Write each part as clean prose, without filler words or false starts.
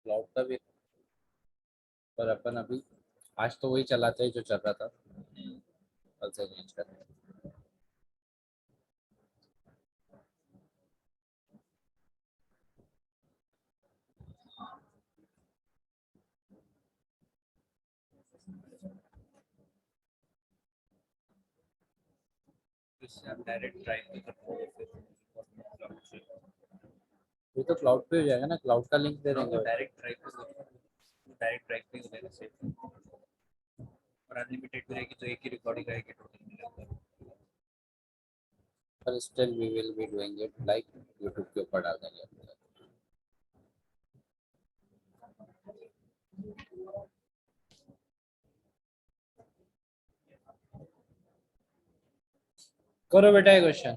Cloud का भी, पर अपन अभी आज तो वही चलाते हैं जो चल रहा था, कल से चेंज करते हैं। इससे आप डायरेक्ट ड्राइव भी कर सकते हो क्लाउड से। ये तो क्लाउड पे हो जाएगा ना, क्लाउड का लिंक दे हाँ देंगे। तो डायरेक्ट ड्राइव भी हो जाएगा सेफ। और अनलिमिटेड भी रहेगी तो एक ही रिकॉर्डिंग रहेगी टोटल मिलाकर। पर still we will be doing it like YouTube के ऊपर डाल देंगे। करो बेटा ये क्वेश्चन।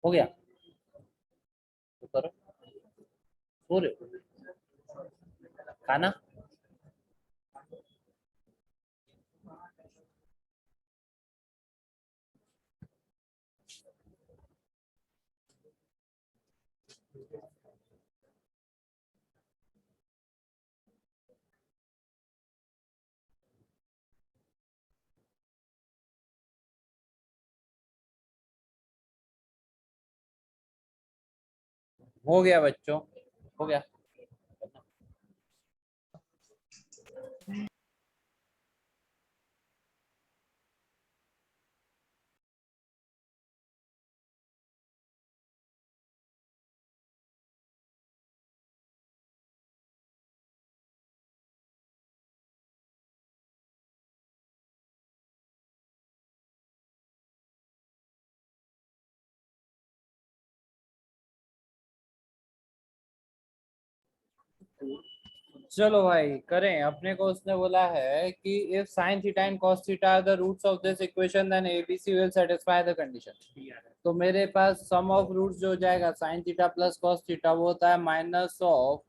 हो गया तो करो। सो रहे हो? खाना हो गया बच्चों, हो गया। चलो भाई करें। अपने को उसने बोला है कि if sine theta and cos theta are the roots of this equation then ABC will satisfy the condition. तो मेरे पास सम ऑफ रूट्स जो हो जाएगा sine theta plus cos theta वो होता है माइनस ऑफ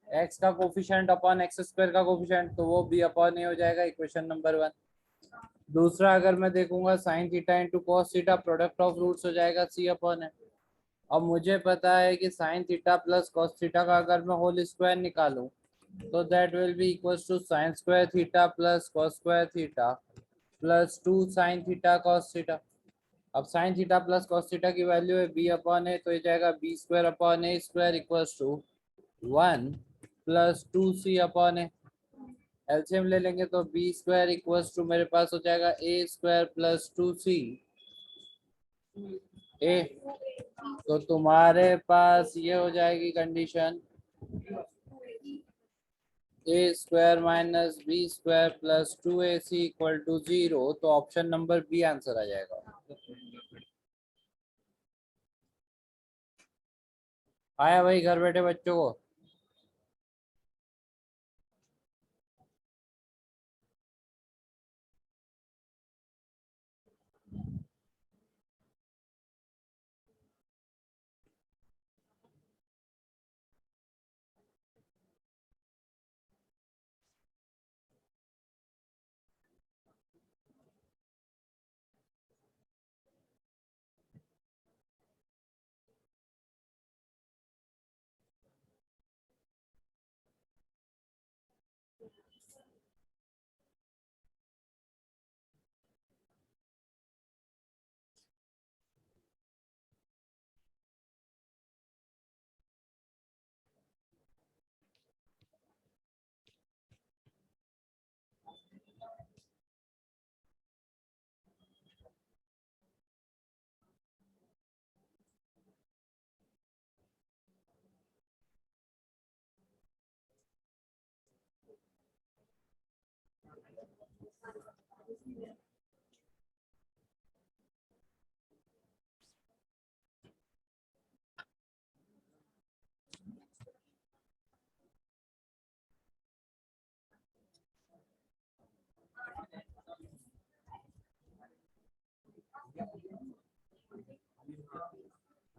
एक्स का कोफिशिएंट अपॉन एक्स स्क्वायर का कोफिशिएंट, तो वो बी अपॉन ए हो जाएगा इक्वेशन नंबर 1। दूसरा अगर मैं देखूंगा sine theta into cos theta product of roots हो जाएगा सी अपॉन ए। अब मुझे पता है कि sine theta plus cos theta का अगर मैं होल स्क्वायर निकालूं तो that will be equals to sine square theta plus cos square theta plus 2 sine theta cos theta. अब sine theta plus cos theta की वैल्यू है बी अपॉन ए, तो ये जाएगा b square upon a square equals to 1 plus 2 c upon a. LCM ले लेंगे तो B square equals to मेरे पास हो जाएगा ए स्क्वायर प्लस 2 सी ए। तो तुम्हारे पास ये हो जाएगी condition a square minus b square plus 2ac equal to 0। तो ऑप्शन नंबर बी आंसर आ जाएगा। आया भाई घर बैठे बच्चों को?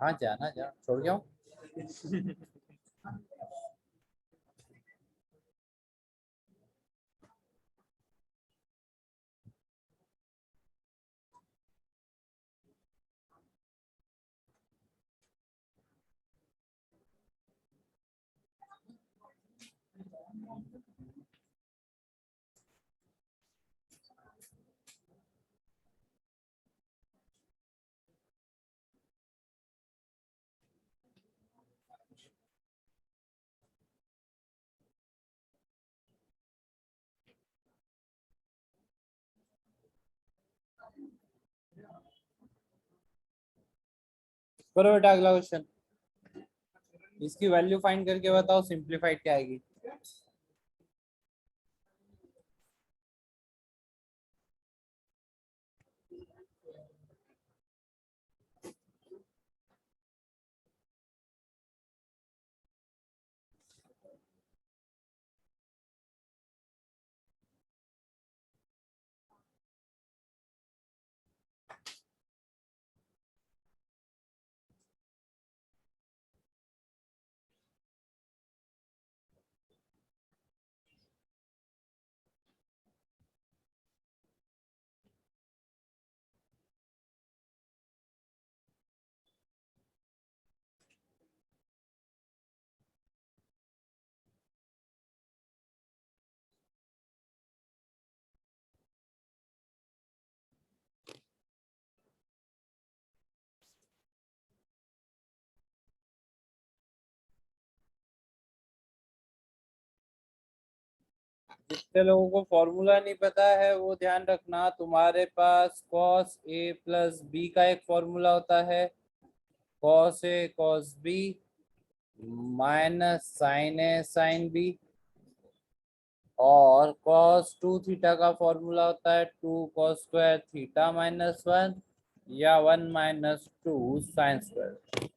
हाँ जाना जा, छोड़ गया हूँ। करो बेटा अगला क्वेश्चन। इसकी वैल्यू फाइंड करके बताओ सिंप्लीफाइड क्या आएगी। जितने लोगों को फॉर्मूला नहीं पता है वो ध्यान रखना, तुम्हारे पास cos a प्लस बी का एक फॉर्मूला होता है, cos a cos b minus sin a sin b, और cos 2 थीटा का फॉर्मूला होता है 2 cos स्क्वायर थीटा माइनस 1 या 1 माइनस 2 साइन स्क्वायर।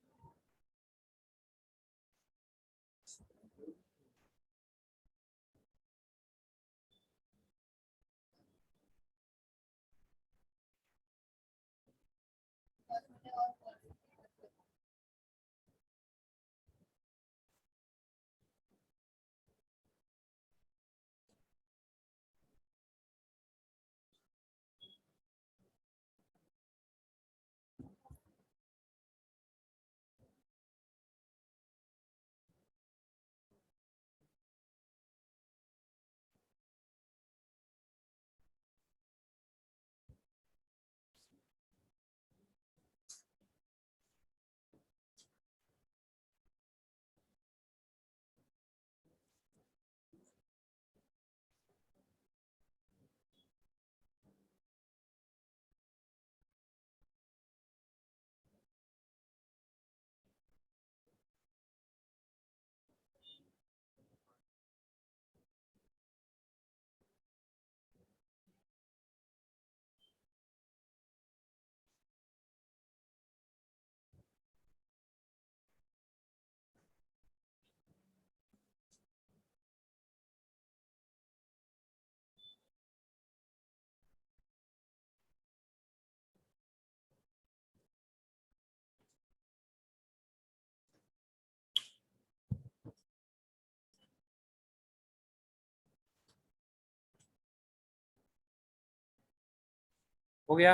हो गया।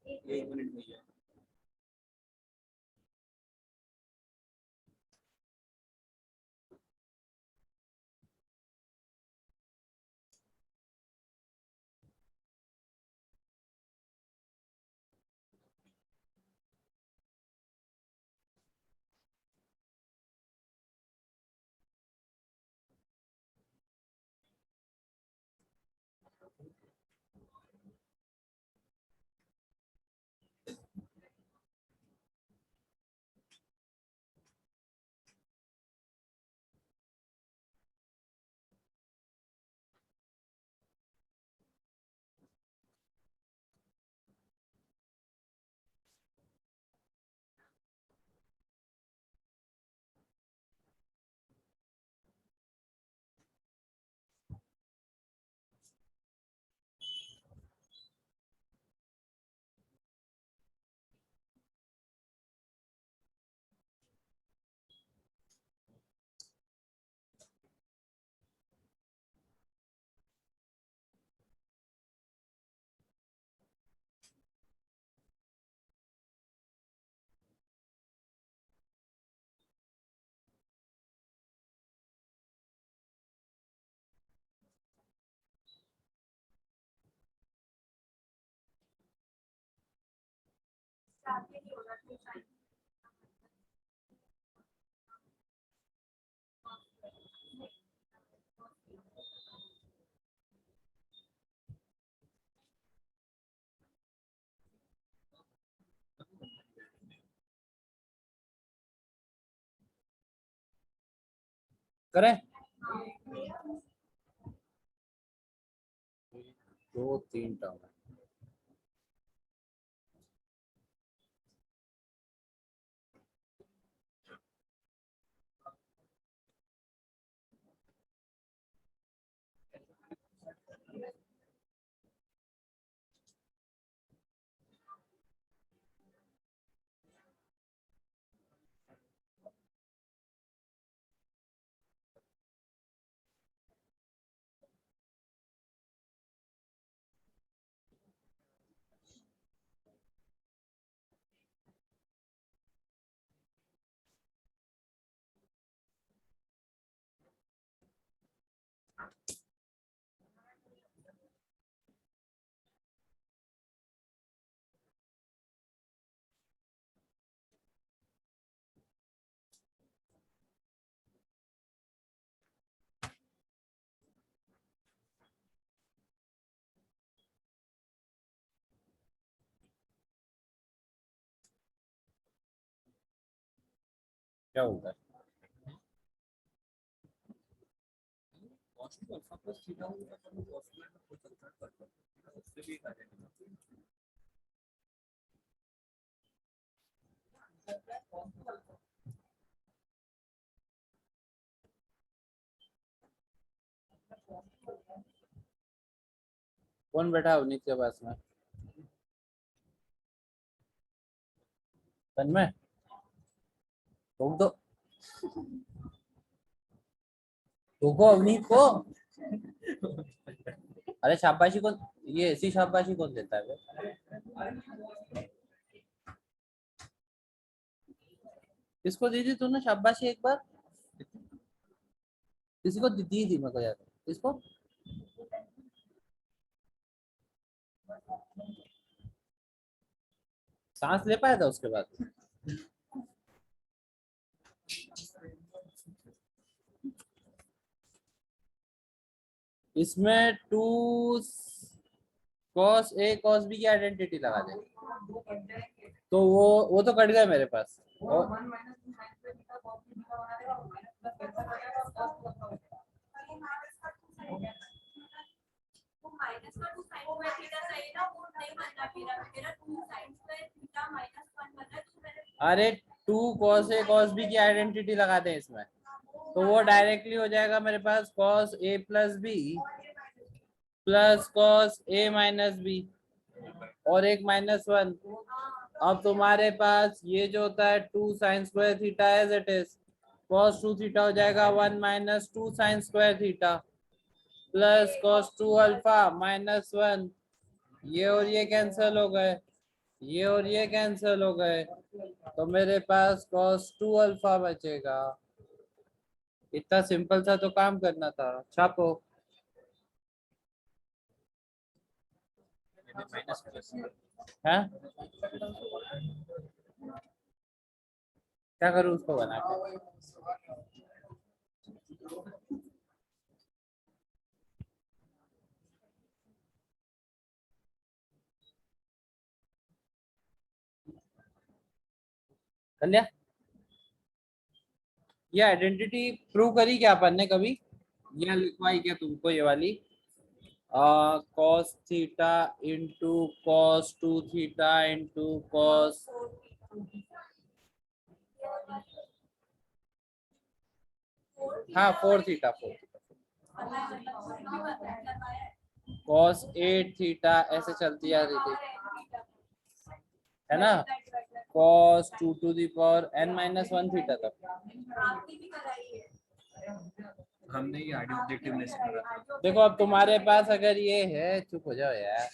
1 मिनट में करें 2 3 टर्म है। क्या होगा? cos to alpha plus theta होगा तो हम cos square में खुद कंसर्ट कर सकते हैं, उससे भी एक आ जाएगा। कौन बैठा है उन्हीं के पास में? तन्मय रोक दो, रोको अवनीत को। अरे शाबाशी कौन, ये ऐसी शाबाशी कौन देता है बे? किसको दी थी तूने शाबाशी एक बार? किसी को दी थी मेरे को याद है। किसको? सांस ले पाया था उसके बाद? इसमें 2 cos A cos B की आइडेंटिटी लगा दे तो वो तो कट गया मेरे पास। अरे 2 cos A cos B की आइडेंटिटी लगा दे इसमें तो वो डायरेक्टली हो जाएगा मेरे पास cos A plus B plus cos A minus B और एक -1। अब तुम्हारे पास ये जो होता है 2 sin square theta as it is cos 2 theta हो जाएगा 1 minus 2 sin square theta plus cos 2 alpha -1। ये और ये कैंसिल हो गए, ये और ये कैंसिल हो गए, तो मेरे पास cos 2 अल्फा बचेगा। इतना सिंपल सा तो काम करना था। छापो। माइनस प्लस है क्या करूं उसको बना के? कर लिया। ये आइडेंटिटी प्रूव करी क्या अपन ने कभी, या लिखवाई क्या तुमको ये वाली? cos theta into cos 2 theta into cos, हाँ 4 थीटा cos 8 थीटा ऐसे चलती आ रही थी, है ना? cos 2 to the power n minus 1 theta तक। हमने ये एडिटिव में से करा था। देखो अब तुम्हारे पास अगर ये है, चुप हो जाओ यार,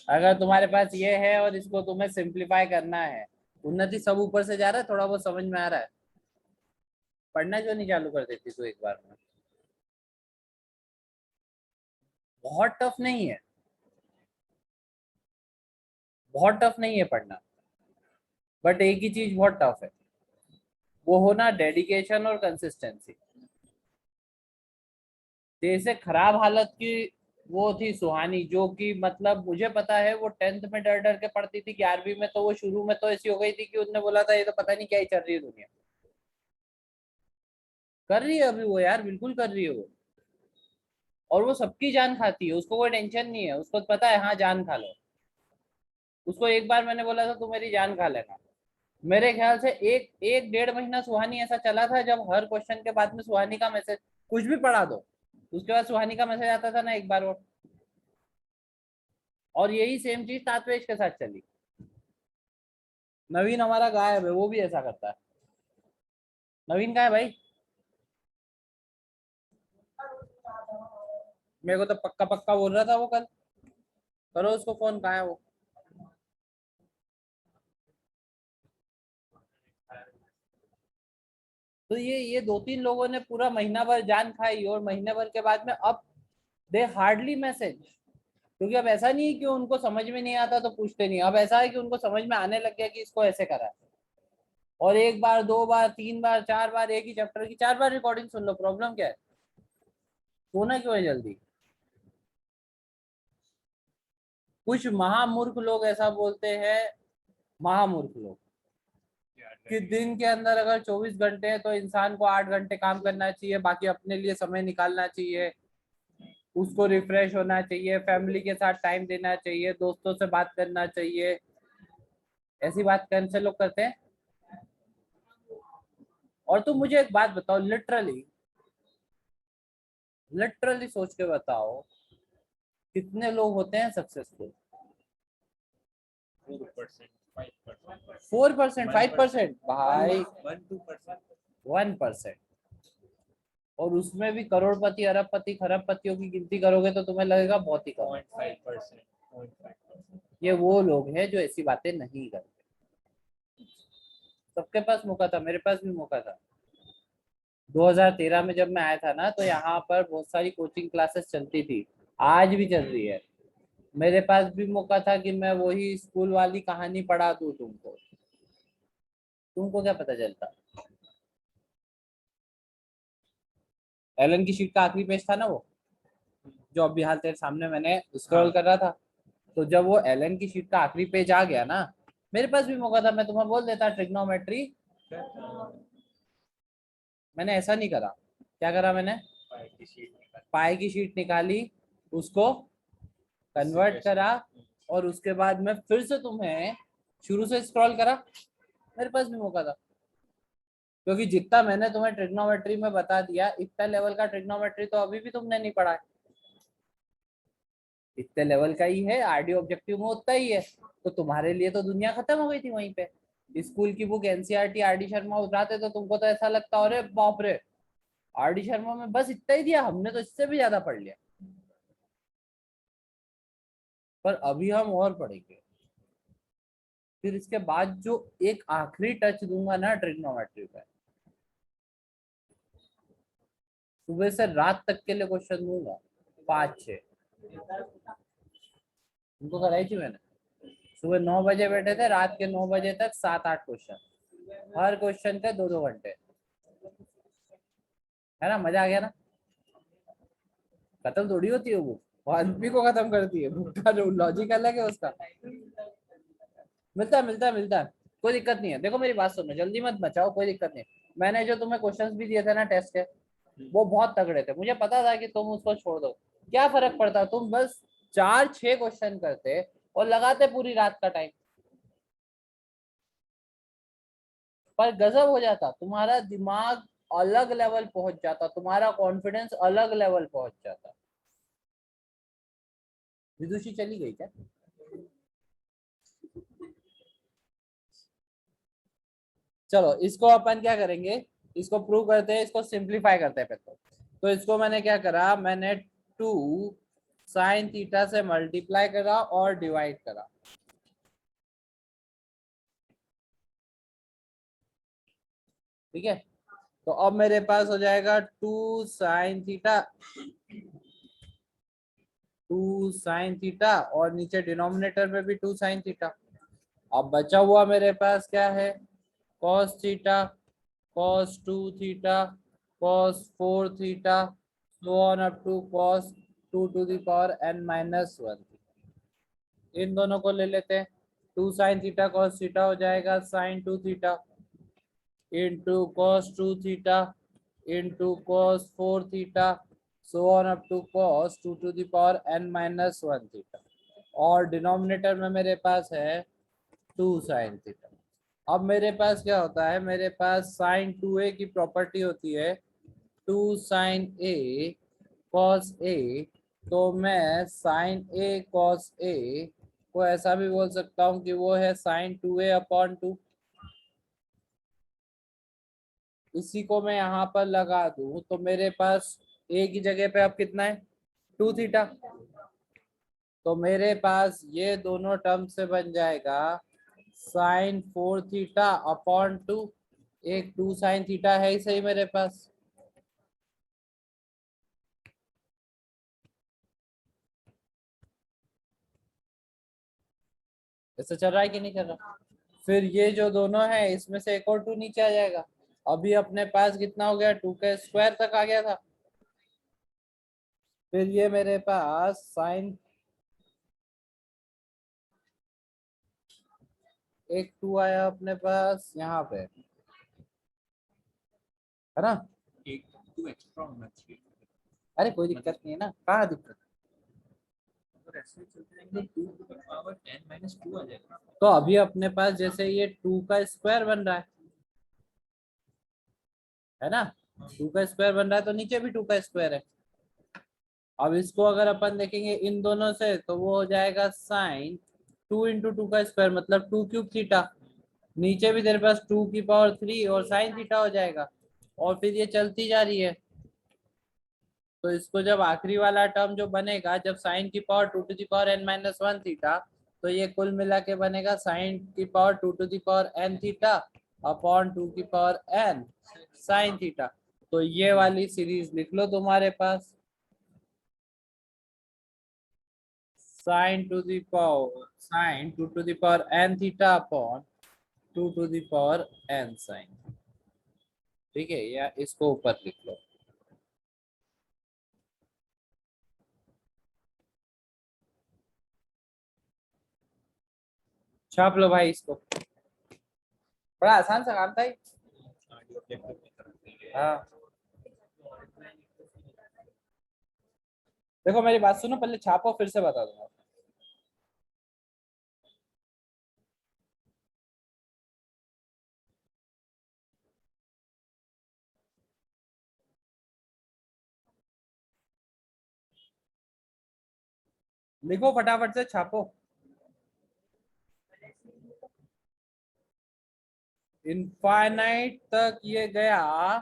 अगर तुम्हारे पास ये है और इसको तुम्हें सिंप्लीफाई करना है, उन्नति सब ऊपर से जा रहा है, थोड़ा बहुत समझ में आ रहा है? पढ़ना क्यों नहीं चालू कर देती तू एक बार में? बहुत टफ नहीं है, बहुत टफ नहीं है पढ़ना, बट एक ही चीज बहुत टफ है, वो होना डेडिकेशन और कंसिस्टेंसी। जैसे खराब हालत की वो थी सुहानी, जो कि मतलब मुझे पता है वो 10th में डर डर के पढ़ती थी, 11वीं में तो वो शुरू में तो ऐसी हो गई थी कि उसने बोला था ये तो पता नहीं क्या ही चल रही है दुनिया। कर रही है अभी वो यार, बिल्कुल कर रही है वो, और वो सबकी जान खाती है, उसको कोई टेंशन नहीं है, उसको पता है हाँ जान खा लो। उसको एक बार मैंने बोला था तू मेरी जान खा लेना, मेरे ख्याल से एक एक 1.5 महीना सुहानी ऐसा चला था जब हर क्वेश्चन के बाद में सुहानी का मैसेज, कुछ भी पढ़ा दो उसके बाद सुहानी का मैसेज आता था ना एक बार वो। और यही सेम चीज तात्वेश के साथ चली। नवीन हमारा गायब है, वो भी ऐसा करता है। नवीन का है भाई, मेरे को तो पक्का पक्का बोल रहा था वो कल। करो उसको फोन, कहाँ है वो। तो ये 2-3 लोगों ने पूरा महीना भर जान खाई, और महीने भर के बाद में अब दे हार्डली मैसेज। क्योंकि अब ऐसा नहीं है कि उनको समझ में नहीं आता तो पूछते नहीं, अब ऐसा है कि उनको समझ में आने लग गया कि इसको ऐसे करा है। और एक बार, 2 बार, 3 बार, 4 बार एक ही चैप्टर की 4 बार रिकॉर्डिंग सुन लो, प्रॉब्लम क्या है। सोना क्यों है जल्दी। कुछ महामूर्ख लोग ऐसा बोलते हैं, महामूर्ख लोग, कि दिन के अंदर अगर 24 घंटे हैं तो इंसान को 8 घंटे काम करना चाहिए, बाकी अपने लिए समय निकालना चाहिए, उसको रिफ्रेश होना चाहिए, फैमिली के साथ टाइम देना चाहिए, दोस्तों से बात करना चाहिए। ऐसी बात कौन से लोग करते हैं। और तुम मुझे एक बात बताओ, लिटरली लिटरली सोच के बताओ, कितने लोग होते हैं सक्सेसफुल। 4%, 5%, 4%, 5%, भाई 1-2%. 1%। और उसमें भी करोड़पति, अरबपति, खरबपतियों की गिनती करोगे तो तुम्हें लगेगा बहुत ही कम। 0.5%, 0.5%. ये वो लोग हैं जो ऐसी बातें नहीं करते। सबके पास मौका था, मेरे पास भी मौका था। 2013 में जब मैं आया था ना, तो यहाँ पर बहुत सारी कोचिंग क्लासेस चलती थी, आज भी चल रही है। मेरे पास भी मौका था कि मैं वही स्कूल वाली कहानी पढ़ा दूं तुमको। तुमको क्या पता चलता। एलन की शीट का आखिरी पेज था ना वो, जो अभी हाल तेरे सामने मैंने स्क्रॉल कर रहा था। तो जब वो एलन की शीट का आखिरी पेज आ गया ना, मेरे पास भी मौका था, मैं तुम्हें बोल देता ट्रिग्नोमेट्री। मैंने ऐसा नहीं करा। क्या करा मैंने, पाई की शीट निकाली, उसको कन्वर्ट करा, और उसके बाद मैं फिर से तुम्हें शुरू से स्क्रॉल करा। मेरे पास भी मौका था, क्योंकि जितना मैंने तुम्हें ट्रिग्नोमेट्री में बता दिया, इतना लेवल का ट्रिग्नोमेट्री तो अभी भी तुमने नहीं पढ़ा है। इतने लेवल का ही है, आरडी ऑब्जेक्टिव में उतना ही है। तो तुम्हारे लिए तो दुनिया खत्म हो गई थी वहीं पे। स्कूल की बुक एनसीईआरटी आरडी शर्मा उठाते तो तुमको तो ऐसा लगता, अरे बाप रे, आरडी शर्मा में बस इतना ही दिया, हमने तो इससे भी ज्यादा पढ़ लिया। पर अभी हम और पढ़ेंगे। फिर इसके बाद जो एक आखिरी टच दूंगा ना ट्रिग्नोमेट्री पे, सुबह से रात तक के लिए क्वेश्चन दूंगा, 5-6। उनको कराई थी मैंने। सुबह 9 बजे बैठे थे, रात के 9 बजे तक 7-8 क्वेश्चन, हर क्वेश्चन के 2-2 घंटे। है ना, मजा आ गया ना। खत्म थोड़ी होती है बुक, वो आदमी को खत्म करती है, बुक का जो लॉजिक अलग है उसका। मिलता है, मिलता है, मिलता है। कोई दिक्कत नहीं है, देखो मेरी बात सुनो, जल्दी मत बचाओ, कोई दिक्कत नहीं। मैंने जो तुम्हें क्वेश्चंस भी दिए थे ना टेस्ट के, वो बहुत तगड़े थे, मुझे पता था कि तुम उसको छोड़ दो। क्या फर्क पड़ता, तुम बस 4-6 क्वेश्चन करते और लगाते पूरी रात का टाइम। पर गजब हो जाता, तुम्हारा दिमाग अलग लेवल पहुंच जाता, तुम्हारा कॉन्फिडेंस अलग लेवल पहुंच जाता। विदुषी चली गई क्या। चलो इसको अपन क्या करेंगे, इसको प्रूव करते हैं, इसको सिंप्लीफाई करते हैं पहले। तो इसको मैंने क्या करा, मैंने 2 साइन थीटा से मल्टीप्लाई करा और डिवाइड करा। ठीक है, तो अब मेरे पास हो जाएगा 2 साइन थीटा और नीचे डिनोमिनेटर में भी 2 साइन थीटा। अब बचा हुआ मेरे पास क्या है, cos theta, cos 2 theta, cos 4 theta, so on up to cos 2 to the power n minus 1। इन दोनों को ले लेते हैं, 2 sin थीटा cos थीटा हो जाएगा sin 2 theta into cos 2 theta into cos 4 theta, so on up to cos 2 to the power n minus 1 theta, और denominator में मेरे पास है 2 sin थीटा। अब मेरे पास क्या होता है, मेरे पास sin 2a की प्रॉपर्टी होती है 2 sin a cos a, तो मैं sin a cos a को ऐसा भी बोल सकता हूँ कि वो है sin 2a अपॉन 2। इसी को मैं यहाँ पर लगा दूं तो मेरे पास a की जगह पे अब कितना है, 2 थीटा, तो मेरे पास ये दोनों टर्म से बन जाएगा sin 4 थीटा अपॉन 2, एक 2 sin थीटा है ही सही मेरे पास। ऐसा चल रहा है कि नहीं चल रहा? फिर ये जो दोनों है इसमें से एक और 2 नीचे आ जाएगा, अभी अपने पास कितना हो गया, 2 का स्क्वायर तक आ गया था। फिर ये मेरे पास साइन एक 2 आया अपने पास यहाँ पे, है ना? एक 2 एक्स्ट्रा होना चाहिए। अरे कोई दिक्कत नहीं है ना, कहाँ दिक्कत? अगर ऐसे चलते रहेंगे 2 to the power n minus 2 आ जाएगा। तो अभी अपने पास जैसे ये 2 का स्क्वायर बन रहा है ना, 2 का स्क्वायर बन रहा है तो नीचे भी 2 का स्क्वायर है। अब इसको अगर अपन देखेंगे इन दोनों से तो वो हो जाएगा साइन 2 इंटू 2 का स्क्वायर मतलब 2 क्यूब थीटा, नीचे भी तेरे पास 2 की पावर 3 और साइन थीटा हो जाएगा, और फिर ये चलती जा रही है। तो इसको जब आखिरी वाला टर्म जो बनेगा, जब साइन की power 2 to the power n minus 1 theta, तो ये कुल मिला के बनेगा साइन की power 2 to the power n theta upon 2 की पावर n साइन थीटा। तो ये वाली सीरीज लिख लो तुम्हारे पास, sine to the power sine 2 to the power n theta upon 2 to the power n sine. ठीक है, या इसको ऊपर लिख लो। छाप लो भाई इसको, बड़ा आसान सा काम था ये। हाँ देखो मेरी बात सुनो, पहले छापो फिर से बता दूंगा। लिखो फटाफट से छापो। इनफाइनाइट तक ये गया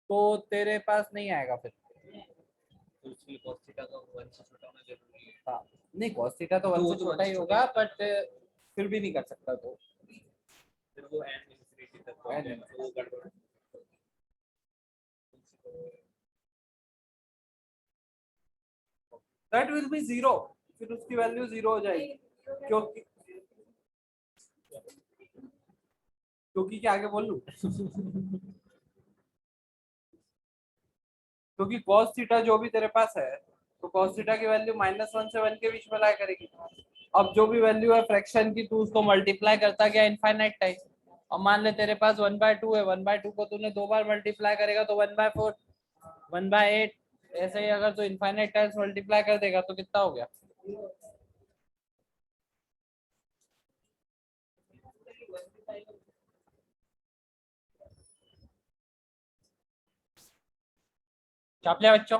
तो तेरे पास नहीं आएगा फिर। तो इसलिए cos थीटा का 1 से छोटा होना जरूरी है। हाँ नहीं, cos थीटा तो 1 से छोटा ही होगा, बट फिर भी नहीं कर सकता तो। फिर वो n इंफिनिटी तक पहुंच जाएगा तो वो गड़बड़। दैट विल बी जीरो, फिर उसकी वैल्यू जीरो हो जाएगी, क्योंकि क्योंकि क्या आगे बोल लूं क्योंकि cos थीटा जो भी तेरे पास है, तो cos थीटा की वैल्यू -1 से 1 के बीच में लाया करेगी। अब जो भी वैल्यू है फ्रैक्शन की, तू उसको मल्टीप्लाई करता गया इनफाइनाइट टाइम। अब मान ले तेरे पास 1/2 है, 1/2 को तूने 2 बार मल्टीप्लाई करेगा तो 1/4, 1/8, ऐसे ही अगर तू इनफाइनाइट टाइम्स मल्टीप्लाई कर देगा तो कितना हो गया? चाप लिया बच्चों?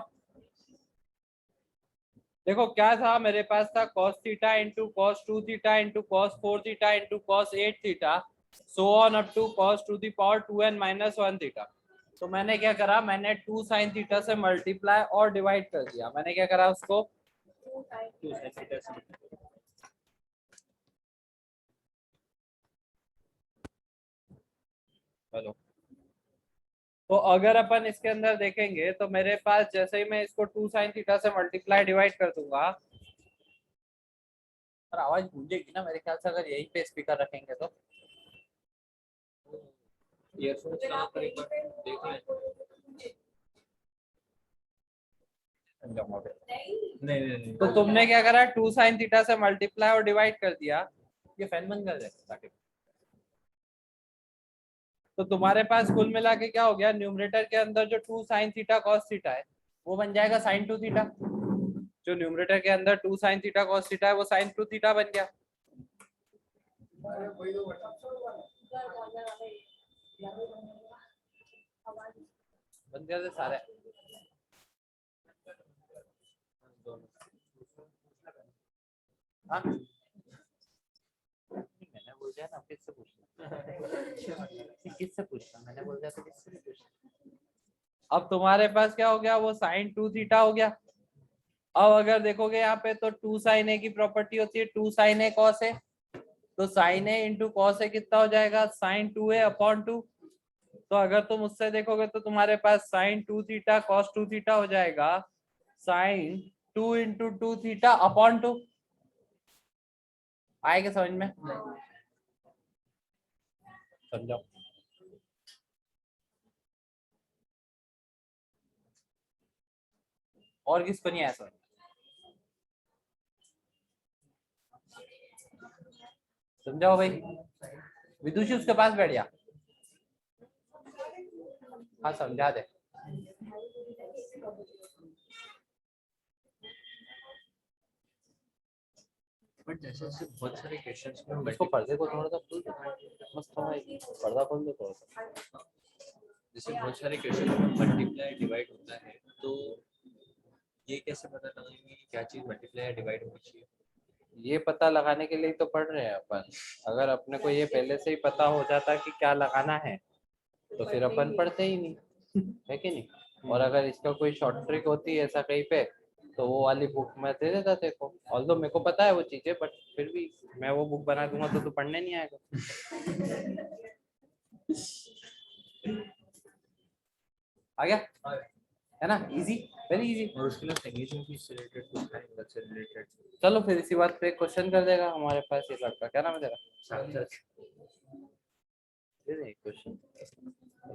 देखो क्या था मेरे पास, था cos theta into cos 2 theta into cos 4 theta into cos 8 theta, so on up to cos to the power 2n minus 1 theta. तो मैंने क्या करा, मैंने 2 sin थीटा से मल्टीप्लाई और डिवाइड कर दिया। मैंने क्या करा उसको, 2 sin थीटा से हेलो, तो अगर अपन इसके अंदर देखेंगे तो मेरे पास जैसे ही मैं इसको 2 sin थीटा से मल्टीप्लाई डिवाइड कर दूंगा, पर आवाज गूंजेगी ना मेरे ख्याल से अगर यहीं पे स्पीकर रखेंगे तो। ईयरफोन्स लगा कर एक बार देख लें। नहीं नहीं नहीं तो तुमने क्या करा, 2 sin थीटा से मल्टीप्लाई और डिवाइड कर दिया। ये फैन बंद कर दे ताकि, तो तुम्हारे पास कुल मिला के क्या हो गया, न्यूमरेटर के अंदर जो 2 sin थीटा cos थीटा है वो बन जाएगा sin 2 थीटा। जो न्यूमरेटर के अंदर 2 sin थीटा cos थीटा है वो sin 2 थीटा बन गया। बन गया सारे। हाँ मैंने बोल दिया ना, किससे पूछना, किससे पूछना, मैंने बोल दिया तो किससे नहीं पूछना। अब तुम्हारे पास क्या हो गया, वो sin 2 थीटा हो गया। अब अगर देखोगे यहाँ पे तो 2 sin a की प्रॉपर्टी होती है 2 sin a cos a, तो sin a into cos a कितना हो जाएगा, sin 2a अपॉन 2। तो अगर तुम उससे देखोगे तो तुम्हारे पास sin 2 थीटा cos 2 थीटा हो जाएगा sin 2 इंटू 2 थीटा अपॉन 2। आएगा समझ में, समझो। और किसको नहीं आया समझ, समझाओ भाई। विदुषी उसके पास बैठ जा, हाँ समझा दे। बट जैसे जैसे बहुत सारे क्वेश्चंस में इसको पर्दे को थोड़ा सा खोल दो, मस्त थोड़ा पर्दा खोल दो थोड़ा सा। जैसे बहुत सारे क्वेश्चन में मल्टीप्लाई डिवाइड होता है, तो ये कैसे पता लगाएंगे कि क्या चीज मल्टीप्लाई या डिवाइड होनी चाहिए? ये पता लगाने के लिए तो पढ़ रहे हैं अपन। अगर अपने को ये पहले से ही पता हो जाता कि क्या लगाना है तो फिर अपन पढ़ते ही नहीं, है कि नहीं। और अगर इसका कोई शॉर्ट ट्रिक होती है ऐसा कहीं पे तो वो वाली बुक में दे देता तेरे को। ऑल्दो मेरे को पता है वो चीजें, बट फिर भी मैं वो बुक बना दूंगा तो तू पढ़ने नहीं आएगा। आ गया, है ना, इजी, वेरी इजी। और उसके लिए लैंग्वेज में भी रिलेटेड कुछ है, इंग्लिश से रिलेटेड। चलो फिर इसी बात पे क्वेश्चन कर देगा हमारे पास ये लड़का, क्या नाम है तेरा? सार्थक। दे दे क्वेश्चन,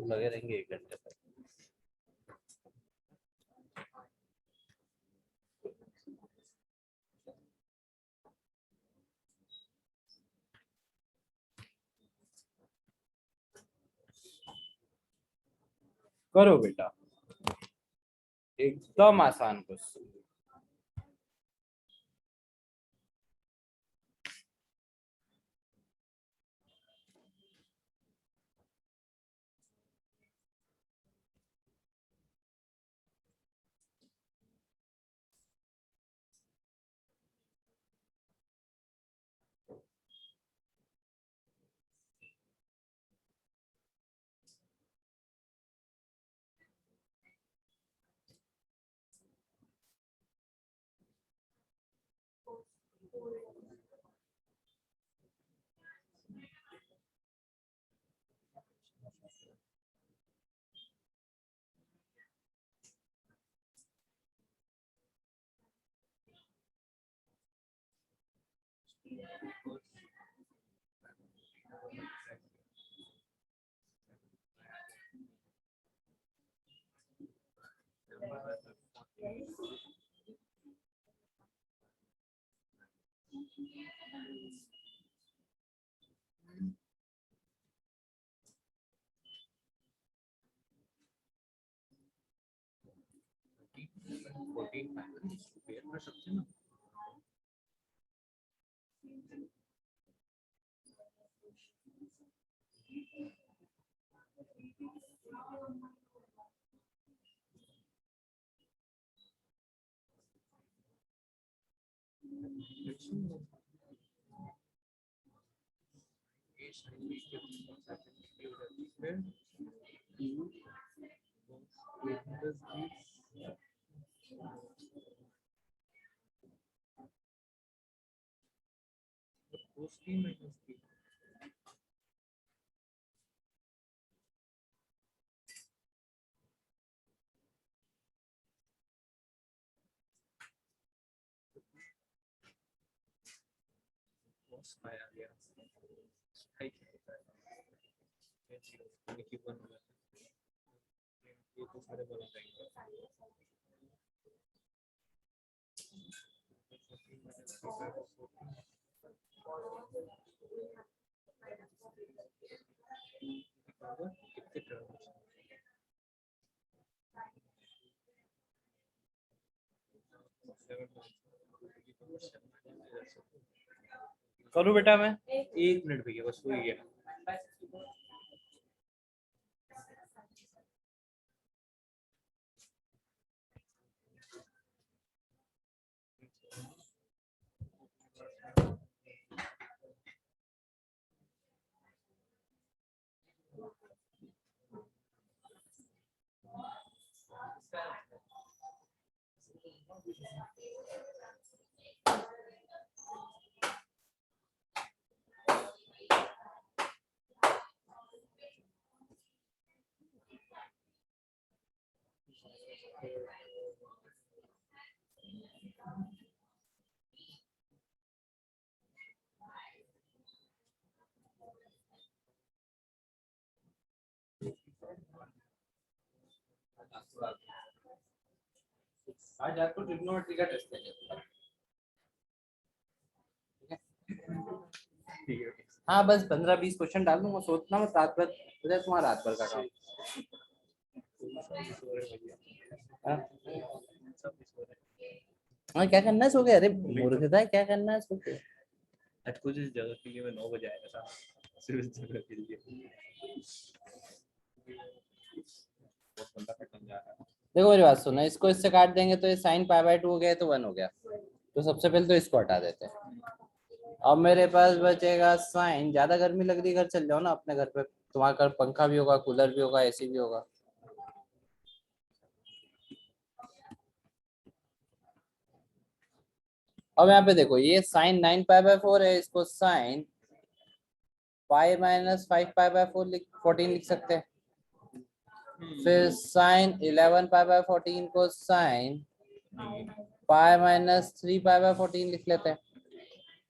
लगे रहेंगे 1 घंटे तक। करो बेटा, एकदम आसान क्वेश्चन। कर सकते हैं ना। फाई आ गया, फाई क्या होता है, ये क्यूब 1 हो जाता है, ये तो सारे बन जाएंगे। कितने टर्म करूँ बेटा मैं? 1 मिनट भैया, बस हो ही गया। आज आपको ट्रिग्नोमेट्री का टेस्ट है। ठीक है। हाँ बस 15-20 क्वेश्चन डाल दूंगा, सोचना मत, रात भर हो जाए तुम्हारा, रात भर का काम। हाँ? हाँ क्या करना है, सो गए? अरे मूर्खता है, क्या करना है, सो के। आज कुछ इस जगह के लिए मैं 9 बजे आया था, सिर्फ इस जगह के लिए। बहुत बंदा कटन जा रहा है। देखो मेरी बात सुनो, इसको इससे काट देंगे तो ये साइन π/2 हो गया, तो 1 हो गया। तो सबसे पहले तो इसको हटा देते हैं। अब मेरे पास बचेगा साइन, ज्यादा गर्मी लग रही, घर चल जाओ ना अपने घर पे, तुम्हारे घर पंखा भी होगा, कूलर भी होगा, एसी भी होगा। अब यहाँ पे देखो, ये साइन 9π/4 है, इसको साइन π-5π/14 लिख सकते हैं। फिर साइन 11π/14 को साइन π-3π/14 लिख लेते हैं।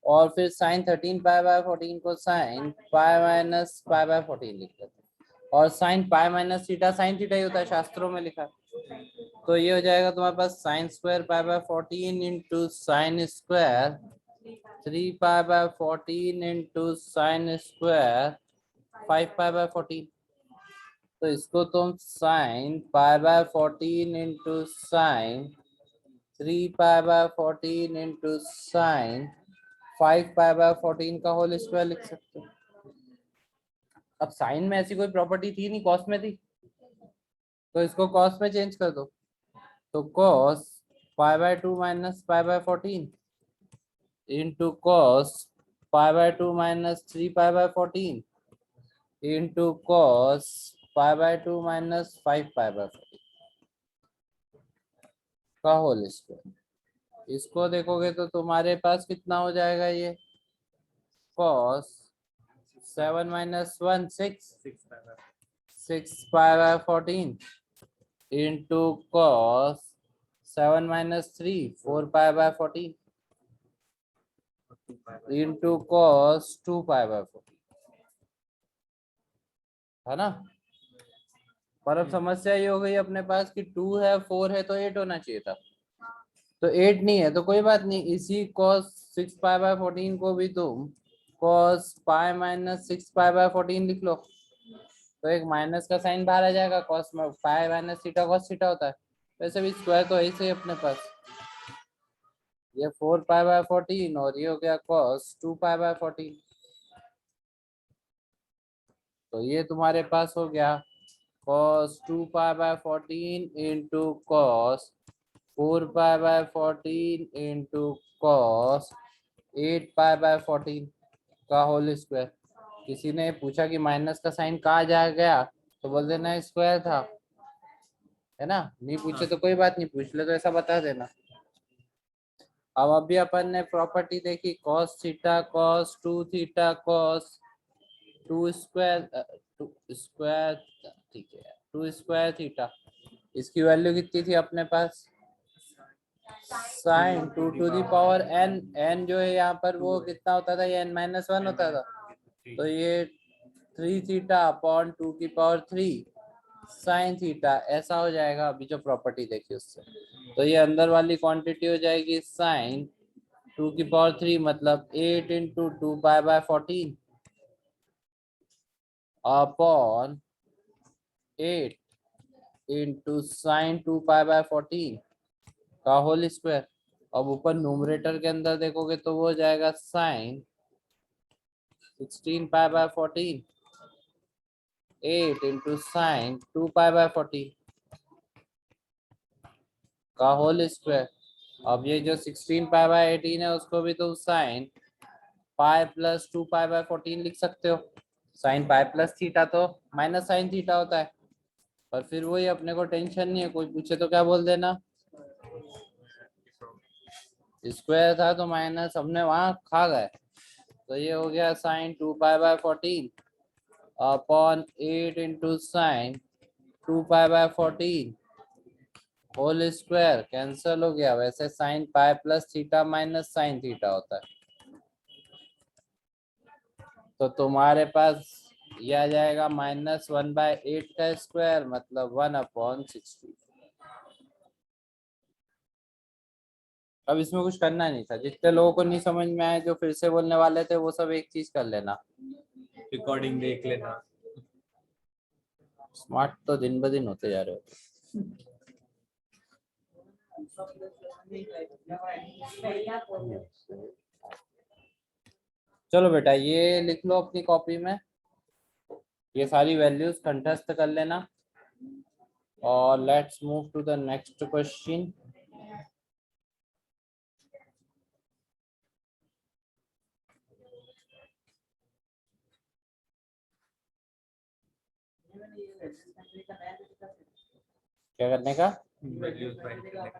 और फिर साइन 13π/14 को साइन π-π/14 लिख लेते हैं। और साइन π-θ साइन थीटा ही होता है, शास्त्रों में लिखा है। तो ये हो जाएगा तुम्हारे पास sine square π/14 into sine square 3π/14 into sine square 5π/14। तो इसको तुम sine π/14 into sine 3π/14 into sine 5π/14 का होल स्क्वायर लिख सकते हो। अब साइन में ऐसी कोई प्रॉपर्टी थी नहीं, कॉस में थी, तो इसको कॉस में चेंज कर दो। तो cos π/2 minus π/14 into cos π/2 minus 3π/14 into cos π/2 minus 5π/14 का होल स्क्वायर। इसको देखोगे तो तुम्हारे पास कितना हो जाएगा, ये cos 7 minus 1 6π/14 into cos 7 minus 3 4π/14 into cos 2π/14 है ना। पर अब समस्या ये हो गई अपने पास कि 2 है, 4 है, तो 8 होना चाहिए था। तो 8 नहीं है, तो कोई बात नहीं, इसी cos 6π/14 को भी तुम cos π माइनस 6π/14 लिख लो। तो एक माइनस का साइन बाहर आ जाएगा, cos में pi minus theta cos theta होता है। वैसे भी स्क्वायर तो ऐसे ही अपने पास, ये 4π/14 और ये हो गया cos 2π/14। तो ये तुम्हारे पास हो गया cos 2π/14 into cos 4π/14 into cos 8π/14 का होल स्क्वायर। किसी ने पूछा कि माइनस का साइन कहाँ जा गया, तो बोल देना स्क्वायर था, है ना। नहीं पूछे तो कोई बात नहीं, पूछ ले तो ऐसा बता देना। अब अभी अपन ने प्रॉपर्टी देखी, cos theta cos 2 theta cos 2 square ठीक है 2 स्क्वायर थीटा, इसकी वैल्यू कितनी थी अपने पास sign 2 to the power n, n जो है यहाँ पर वो कितना होता था, ये n-1 होता था, तो ये 3 थीटा अपॉन 2 की पावर 3 साइन थीटा ऐसा हो जाएगा। अभी जो प्रॉपर्टी देखी उससे, तो ये अंदर वाली क्वांटिटी हो जाएगी साइन 2 की पावर 3 मतलब 8 into 2 pi by 14 upon 8 into sine 2 pi by 14 का होल स्क्वायर। अब ऊपर न्यूमरेटर के अंदर देखोगे तो वो हो जाएगा sine 16 pi by 14 8 into sine 2 pi by 14 का होल स्क्वायर। अब ये जो 16 पाई बाय 18 है उसको भी तो sign pi plus 2 pi by 14 लिख सकते हो। साइन पाई प्लस थीटा तो माइनस साइन थीटा होता है, पर फिर वही अपने को टेंशन नहीं है, कोई पूछे तो क्या बोल देना, स्क्वायर था तो माइनस हमने वहां खा गए। तो ये हो गया sine 2 pi by 14 upon 8 into sine 2 pi by 14 whole square cancel हो गया। वैसे sine pi plus theta minus sine theta होता है, तो तुम्हारे पास ये आ जाएगा -1/8 का स्क्वायर मतलब 1/60। अब इसमें कुछ करना नहीं था, जितने लोगों को नहीं समझ में आए जो फिर से बोलने वाले थे वो सब एक चीज कर लेना, रिकॉर्डिंग देख लेना। स्मार्ट तो दिन ब दिन होते जा रहे हो। चलो बेटा ये लिख लो अपनी कॉपी में, ये सारी वैल्यूज कंठस्थ कर लेना और let's move to the next question. क्या करने का? वैल्यूज फाइंड करने का।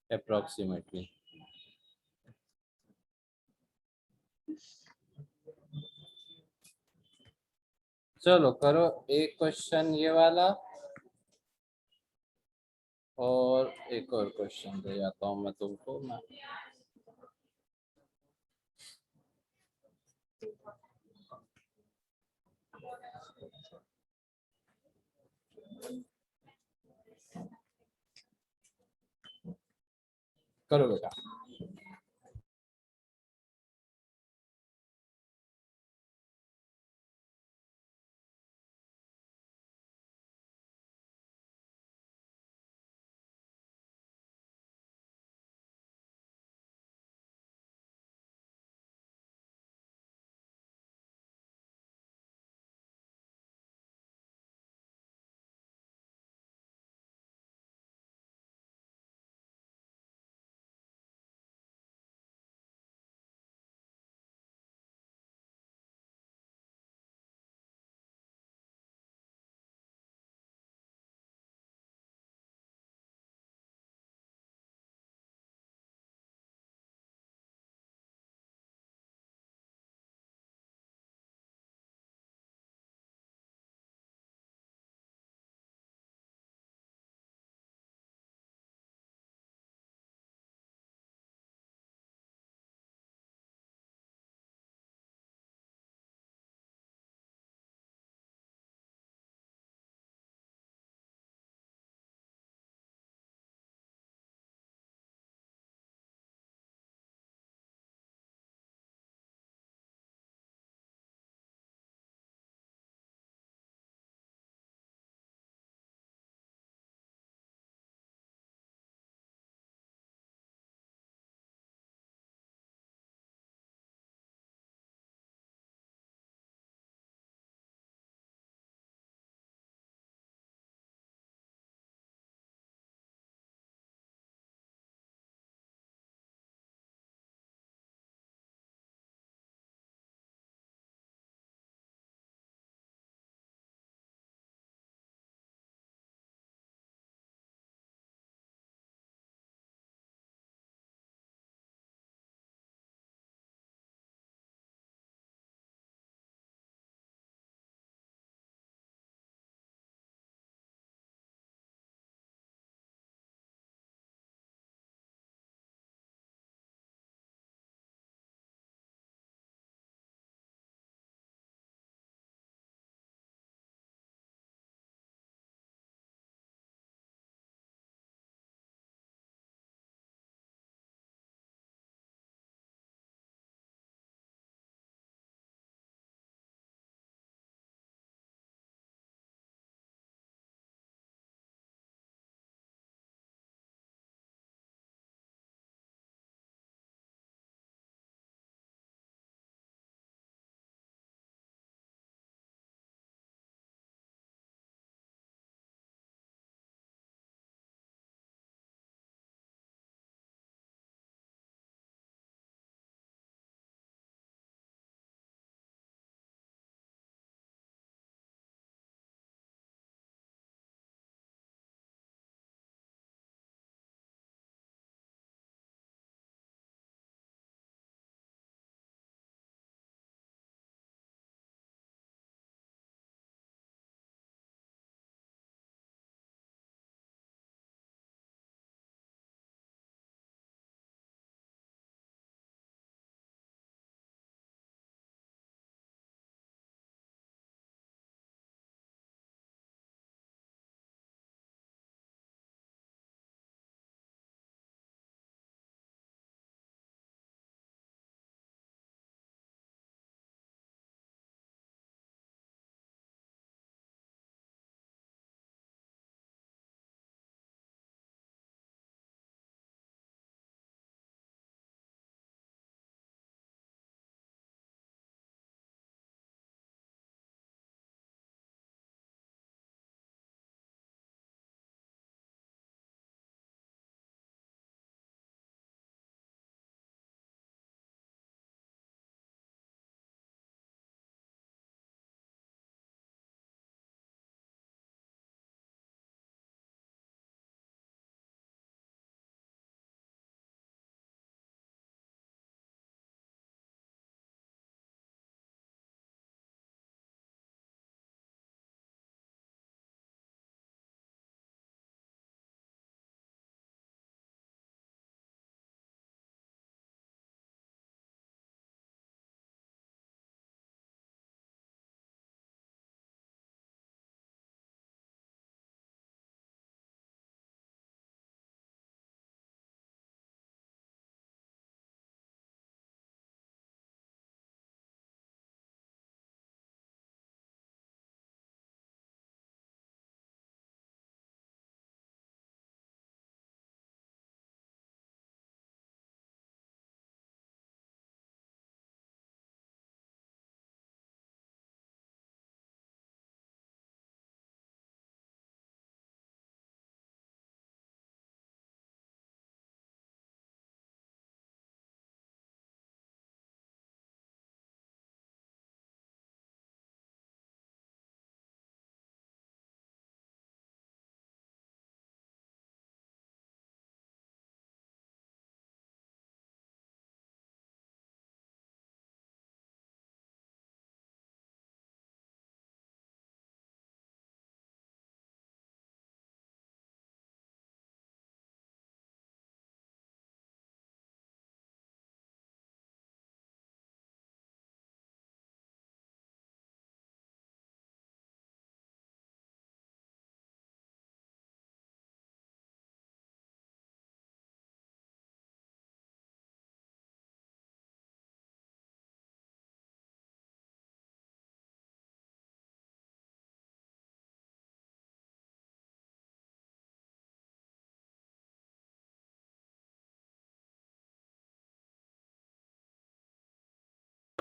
अप्रोक्सीमेटली। चलो करो एक क्वेश्चन ये वाला और एक और क्वेश्चन दे जाता हूँ मैं तुमको। मैं करो बेटा।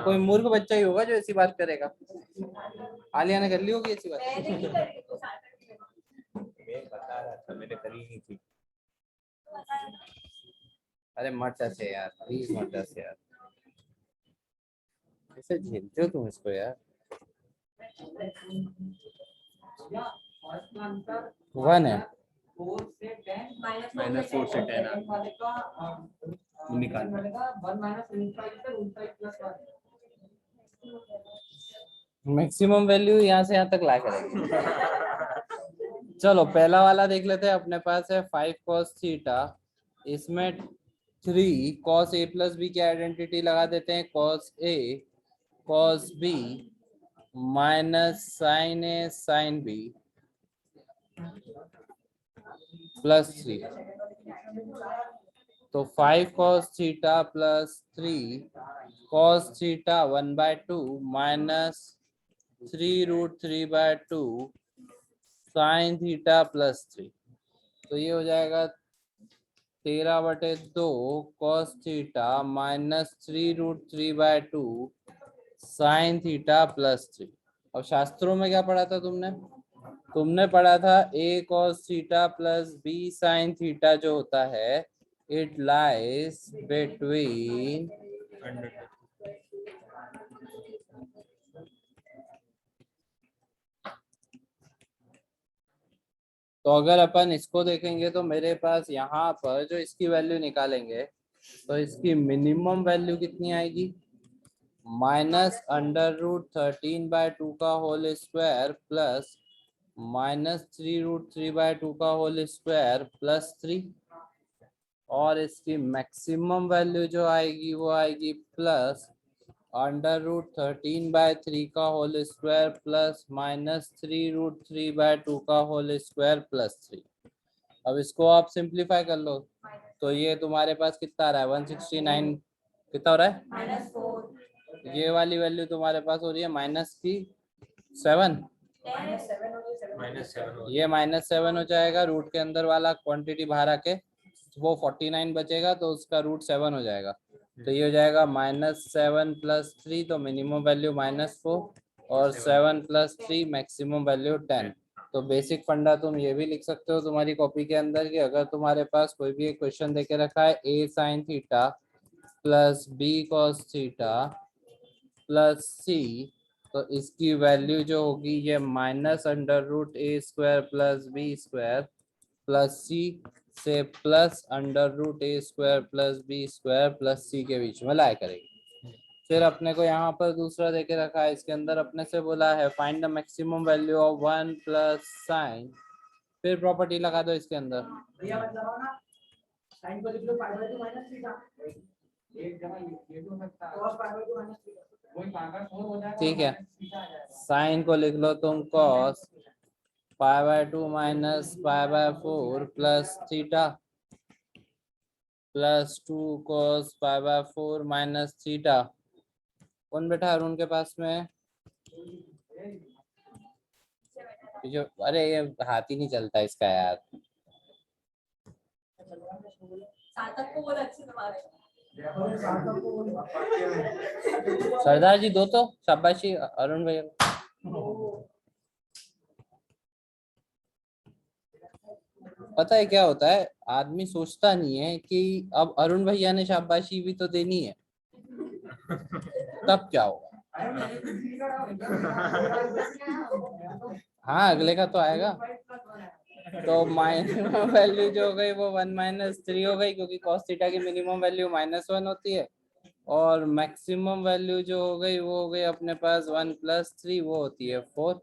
कोई मूर्ख बच्चा ही होगा जो ऐसी बात करेगा। आलिया ने कर ली होगी ऐसी बात। मैं बता रहा था, मैंने करी नहीं थी। अरे मत ऐसे यार, प्लीज मत ऐसे यार, कैसे झेलते हो तुम इसको यार। 1 है। -4 से 10 निकाल। मैक्सिमम वैल्यू यहाँ से यहाँ तक ला करेंगे। चलो पहला वाला देख लेते हैं। अपने पास है 5 cos थीटा, इसमें 3 cos a प्लस बी की आइडेंटिटी लगा देते हैं, cos a cos b minus sine a sine b plus 3। तो 5 cos theta plus 3 cos theta 1/2 minus 3√3/2 sine theta plus 3। तो ये हो जाएगा 13/2 cos theta minus 3√3/2 sine theta plus 3। अब शास्त्रों में क्या पढ़ा था तुमने? तुमने पढ़ा था a cos theta plus b sine theta जो होता है, इट लाइज बिटवीन तो अगर अपन इसको देखेंगे तो मेरे पास यहाँ पर जो इसकी वैल्यू निकालेंगे तो इसकी मिनिमम वैल्यू कितनी आएगी? -√13/2 का होल स्क्वायर प्लस -3√3/2 का होल स्क्वायर प्लस 3। और इसकी मैक्सिमम वैल्यू जो आएगी वो आएगी प्लस √13/3 का होल स्क्वायर प्लस -3√3/2 का होल स्क्वायर प्लस 3। अब इसको आप सिंप्लीफाई कर लो तो ये तुम्हारे पास कितना आ रहा है? 169 कितना हो रहा है? -4। ये वाली वैल्यू तुम्हारे पास हो रही है -7। ये -7 हो जाएगा। रूट के अंदर वाला क्वांटिटी बाहर आके वो 49 बचेगा तो उसका √7 हो जाएगा। तो ये हो जाएगा -7 + 3, तो मिनिमम वैल्यू -4 और 7 + 3 मैक्सिमम वैल्यू 10। तो बेसिक फंडा तुम ये भी लिख सकते हो तुम्हारी कॉपी के अंदर कि अगर तुम्हारे पास कोई भी एक क्वेश्चन देके रखा है a sin theta plus b cos theta plus c, तो इसकी वैल्यू जो होगी ये -√a² plus b² plus c से plus √a² plus b² plus c के बीच में लाया करेगी। फिर अपने को यहाँ पर दूसरा देके रखा है, इसके अंदर अपने से बोला है find the maximum value of 1 plus sign. फिर प्रॉपर्टी लगा दो इसके अंदर। ठीक है, साइन को लिख लो तुम cos π/2 minus π/4 plus theta plus 2 cos π/4 minus theta. कौन बैठा अरुण के पास में? जो अरे ये हाथ ही नहीं चलता इसका यार। सरदार जी दो तो शाबाशी अरुण भैया। पता है क्या होता है, आदमी सोचता नहीं है कि अब अरुण भैया ने शाबाशी भी तो देनी है, तब क्या होगा। हाँ अगले का तो आएगा। तो माइनस वैल्यू जो हो गई वो 1 - 3 हो गई, क्योंकि cos थीटा की मिनिमम वैल्यू -1 होती है। और मैक्सिमम वैल्यू जो हो गई वो हो गई अपने पास 1 + 3, वो होती है 4।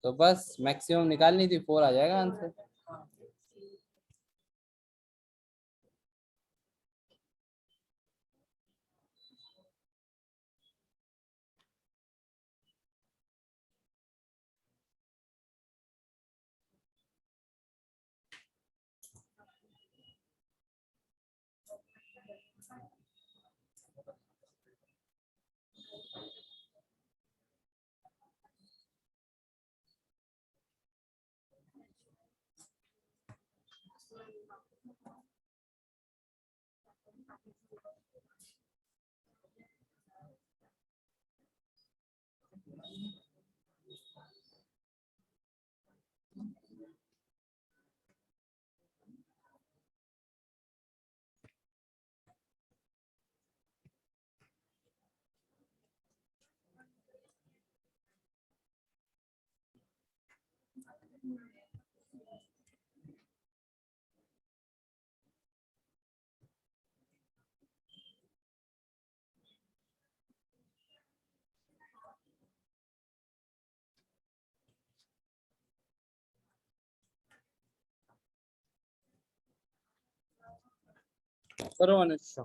तो बस मैक्सिमम निकालनी थी, 4 आ जाएगा आंसर। करो अनुष्का।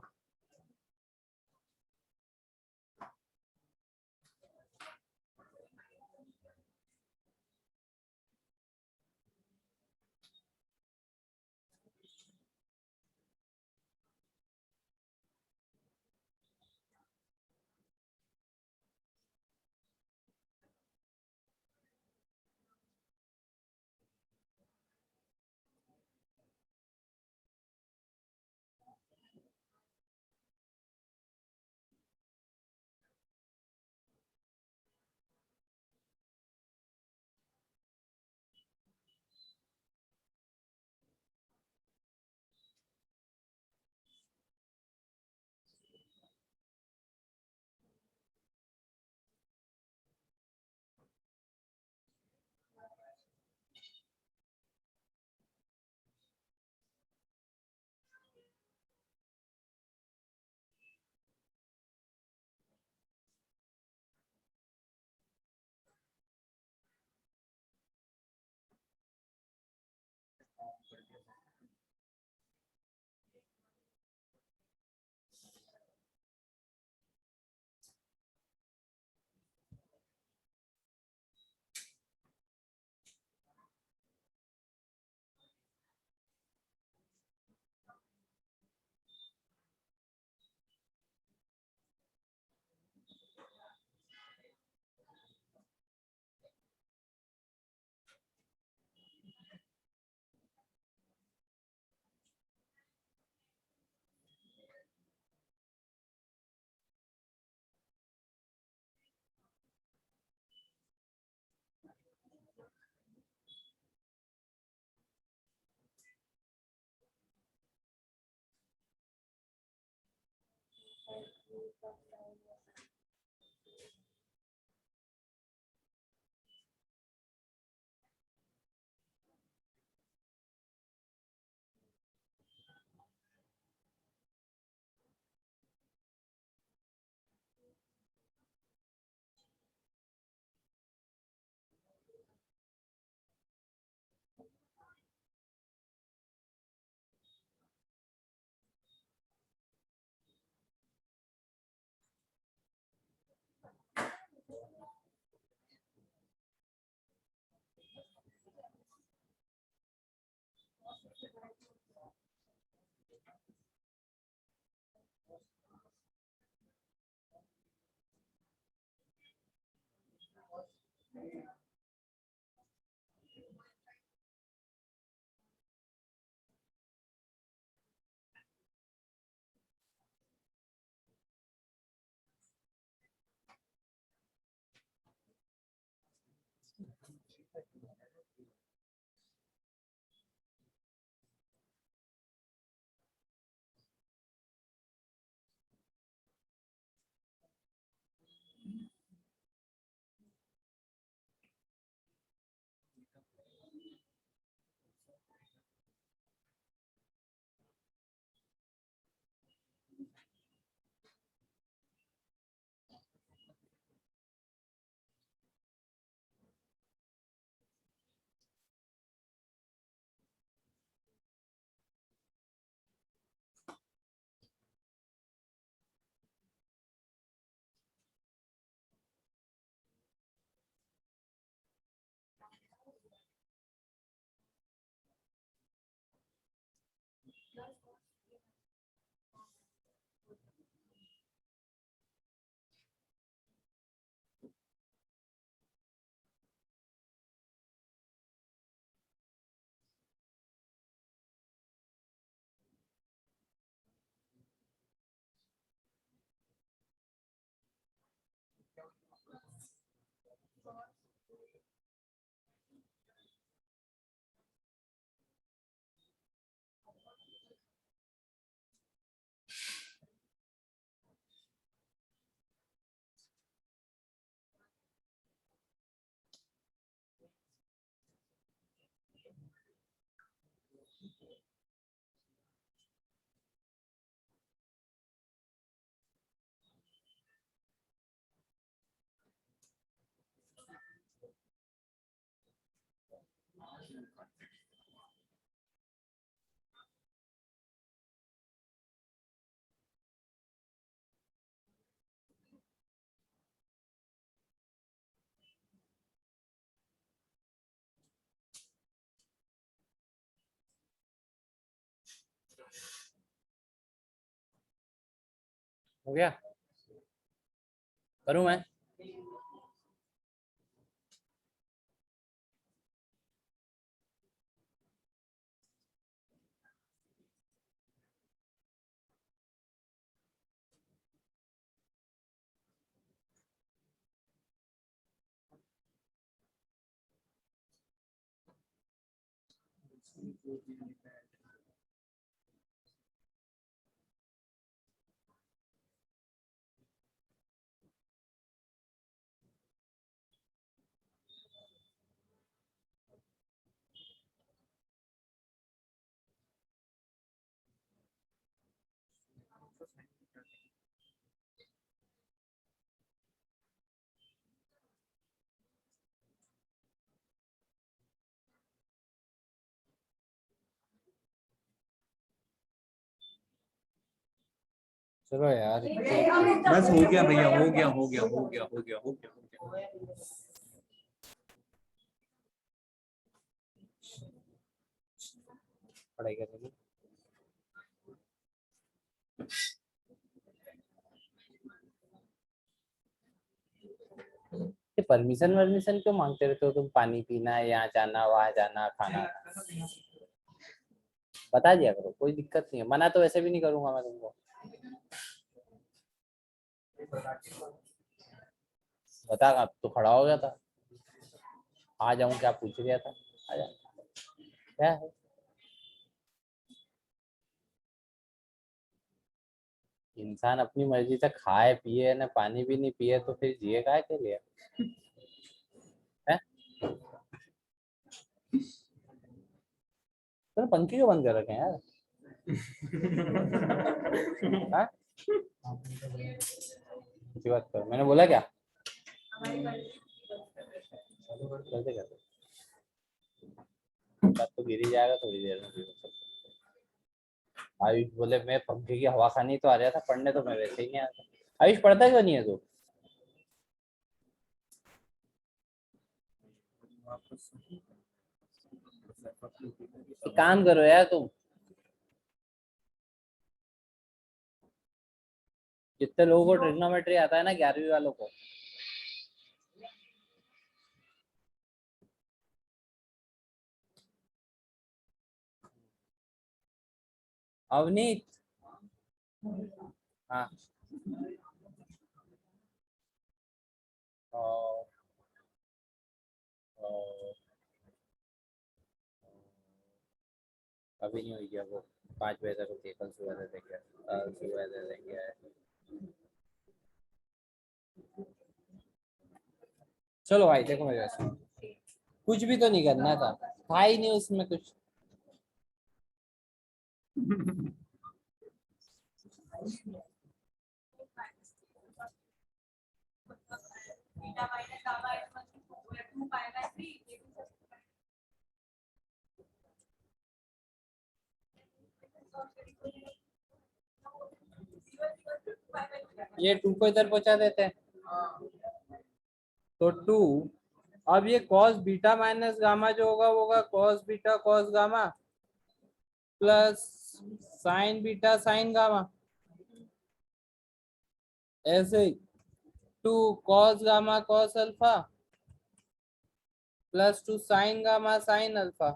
हो गया, करूँ मैं? चलो यार, बस हो गया भैया, हो गया हो गया हो गया हो गया हो गया हो गया। पढ़ाई करेंगे। ये परमिशन वर्मिशन क्यों मांगते रहते हो तुम? पानी पीना, यहाँ जाना, वहां जाना, खाना, बता दिया करो, कोई दिक्कत नहीं है। मना तो वैसे भी नहीं करूंगा मैं तुमको। बता, अब तो खड़ा हो गया था, आ जाऊं क्या पूछ लिया था, आ जा, क्या है? इंसान अपनी मर्जी से खाए पिए ना, पानी भी नहीं पिए तो फिर जिए काय के लिए? है? तो पंखे क्यों बंद कर रखे हैं यार? हाँ? अच्छी बात कर, मैंने बोला क्या? कैसे कर, बात तो गिर ही जाएगा थोड़ी देर में। आयुष बोले मैं पंखे की हवा खानी तो आ रहा था, पढ़ने तो मैं वैसे ही नहीं आता। आयुष पढ़ता क्यों नहीं है तू? एक काम करो यार तुम, जितने लोगों को ट्रिग्नोमेट्री आता है ना 11वीं वालों को, अवनीत, हाँ, और, और, अभी नहीं हुई क्या वो? 5 बजे तक होती है, कल सुबह दे देंगे, कल सुबह दे देंगे। चलो भाई देखो मेरे पास कुछ भी तो नहीं करना था ही नहीं उसमें कुछ। ये 2 को इधर पहुंचा देते हैं, तो 2, अब ये कॉस बीटा माइनस गामा जो होगा वो होगा cos beta cos gamma plus sine beta sine gamma, ऐसे 2 cos gamma cos alpha plus 2 sign gamma sign alpha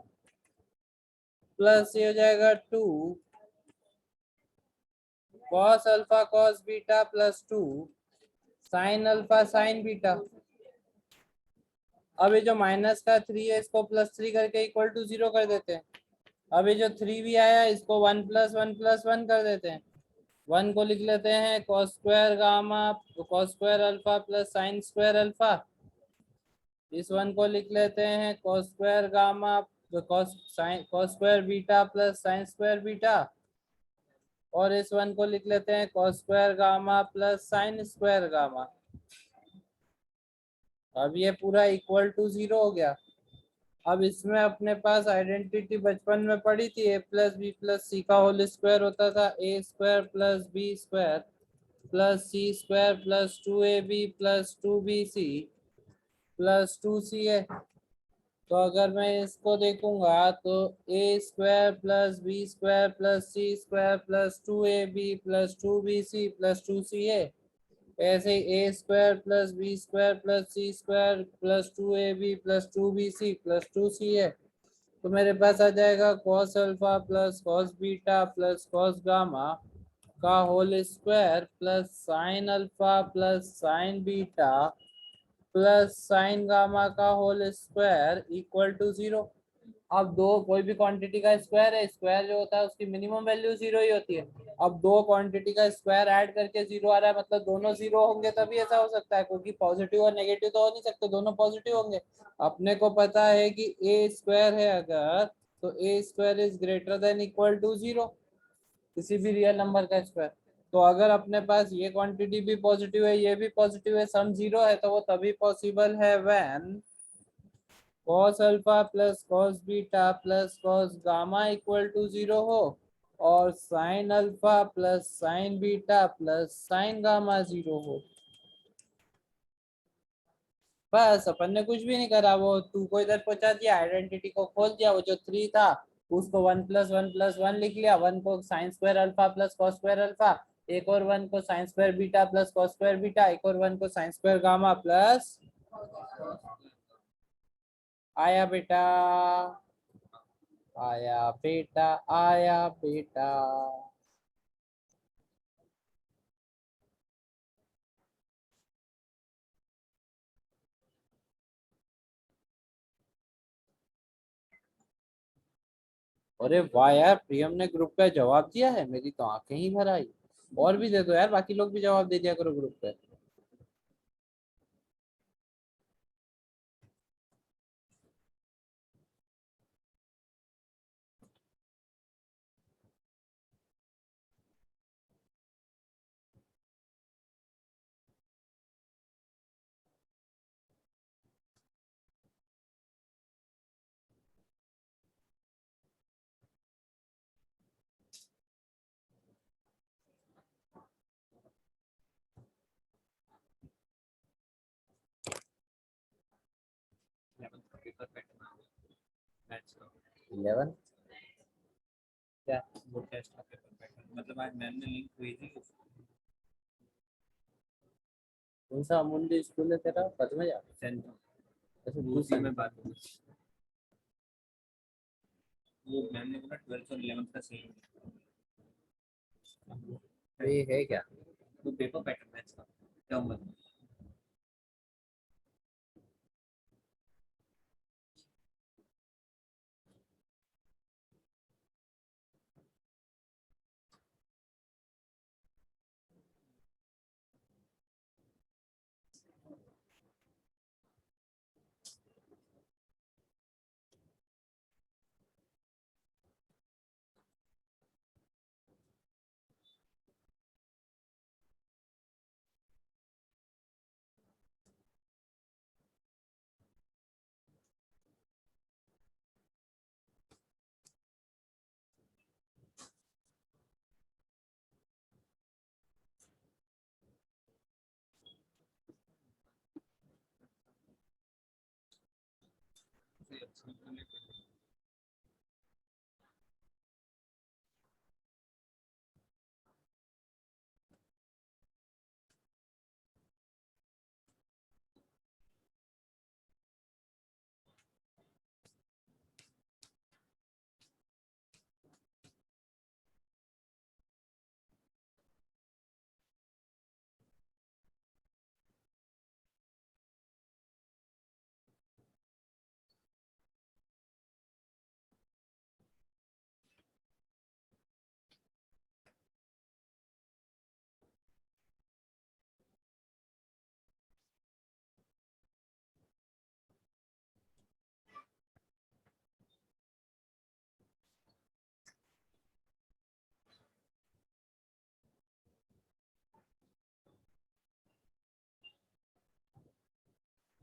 plus ये हो जाएगा 2 cos alpha cos beta plus 2 sine alpha sign beta. अब ये जो माइनस का 3 है इसको +3 करके इक्वल टू 0 कर देते हैं। अब ये जो 3 भी आया इसको 1 + 1 + 1 कर देते हैं। 1 को लिख लेते हैं cos square gamma cos square alpha plus sine square alpha. इस 1 को लिख लेते हैं cos square gamma cos square beta plus sine square beta, और इस 1 को लिख लेते हैं cos square gamma plus sine square gamma. अब ये पूरा इक्वल टू 0 हो गया। अब इसमें अपने पास आइडेंटिटी बचपन में पढ़ी थी, a + b + c का होल स्क्वायर होता था a² + b² + c² + 2ab + 2bc + 2ca। तो अगर मैं इसको देखूंगा तो a square plus b square plus c square plus 2ab plus 2bc plus 2ca, ऐसे a square plus b square plus c square plus 2ab plus 2bc plus 2ca। तो मेरे पास आ जाएगा cos alpha plus cos beta plus cos gamma का whole square plus sine alpha plus sine beta plus sine gamma का whole square equal to 0। अब दो कोई भी क्वांटिटी का स्क्वायर है, स्क्वायर जो होता है उसकी मिनिमम वैल्यू 0 ही होती है। अब दो क्वांटिटी का स्क्वायर ऐड करके 0 आ रहा है, मतलब दोनों 0 होंगे तभी ऐसा हो सकता है, क्योंकि पॉजिटिव और नेगेटिव तो हो नहीं सकते, दोनों पॉजिटिव होंगे। अपने को पता है कि ए स्क्वायर है अगर, तो a square is greater than equal to 0, किसी भी रियल नंबर का स्क्वायर। तो अगर अपने पास ये क्वांटिटी भी पॉजिटिव है, ये भी पॉजिटिव है, सम 0 है, तो वो तभी पॉसिबल है when cos alpha plus cos beta plus cos gamma equal to 0 हो और sin alpha plus sin beta plus sin gamma 0 हो। बस अपन ने कुछ भी नहीं करा, वो टू को इधर पहुंचा दिया, आइडेंटिटी को खोल दिया, वो जो थ्री था उसको वन प्लस वन लिख लिया, वन को sine square alpha plus cos square alpha, एक और वन को sine square beta plus cos square beta, एक और वन को साइन स्क्वायर गामा प्लस। आया बेटा, आया बेटा, आया बेटा। अरे वाह यार, प्रियम ने ग्रुप पे जवाब दिया है, मेरी तो आंखें ही भर आई। और भी दे दो यार, बाकी लोग भी जवाब दे दिया करो ग्रुप पे। पेपर पैटर्न मैथ्स का 11 क्या? वो टेस्ट का पेपर पैटर्न, मतलब आज मैम ने लिंक भेजी उसको कौन सा मुंडी स्कूल है तेरा, पद्मजा? सेंड। अच्छा वो तू उसी सन। में बात हुई। वो मैम ने बोला 12th और 11th का सेम ये है क्या? वो पेपर पैटर्न मैथ्स का टर्म वन।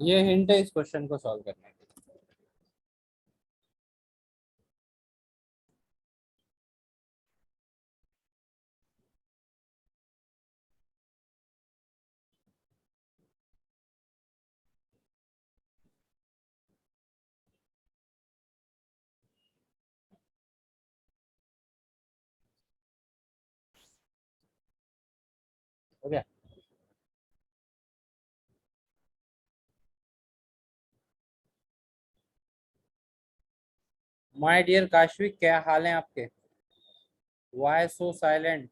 ये हिंट है इस क्वेश्चन को सॉल्व करने के लिए। हो गया? माय डियर काशवी, क्या हाल है आपके? वाई सो साइलेंट?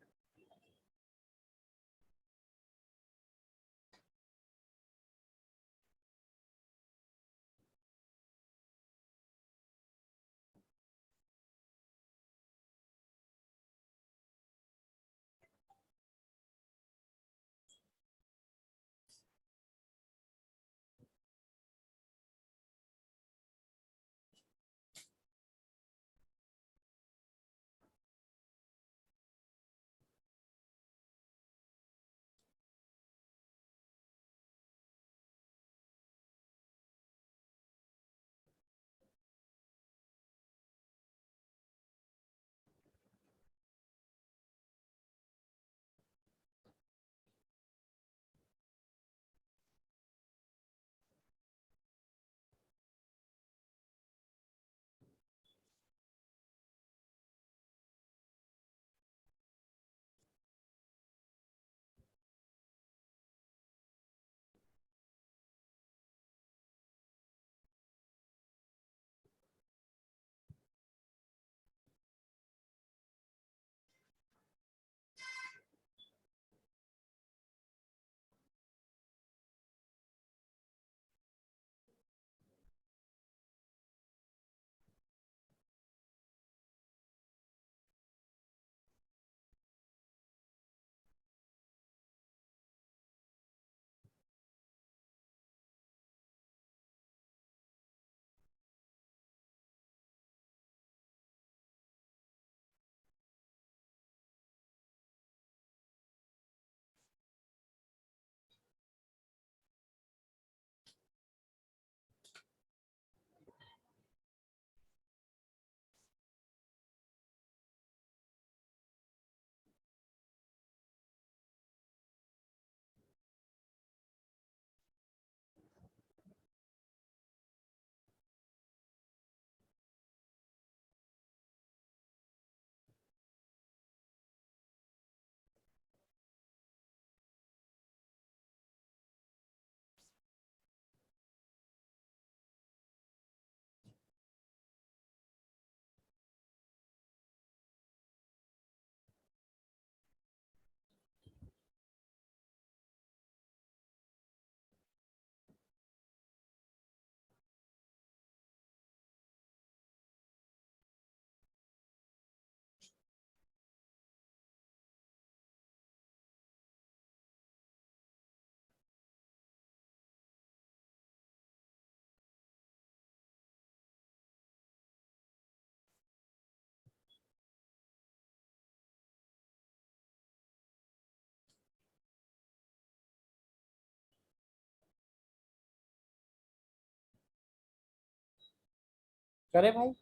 करे भाई?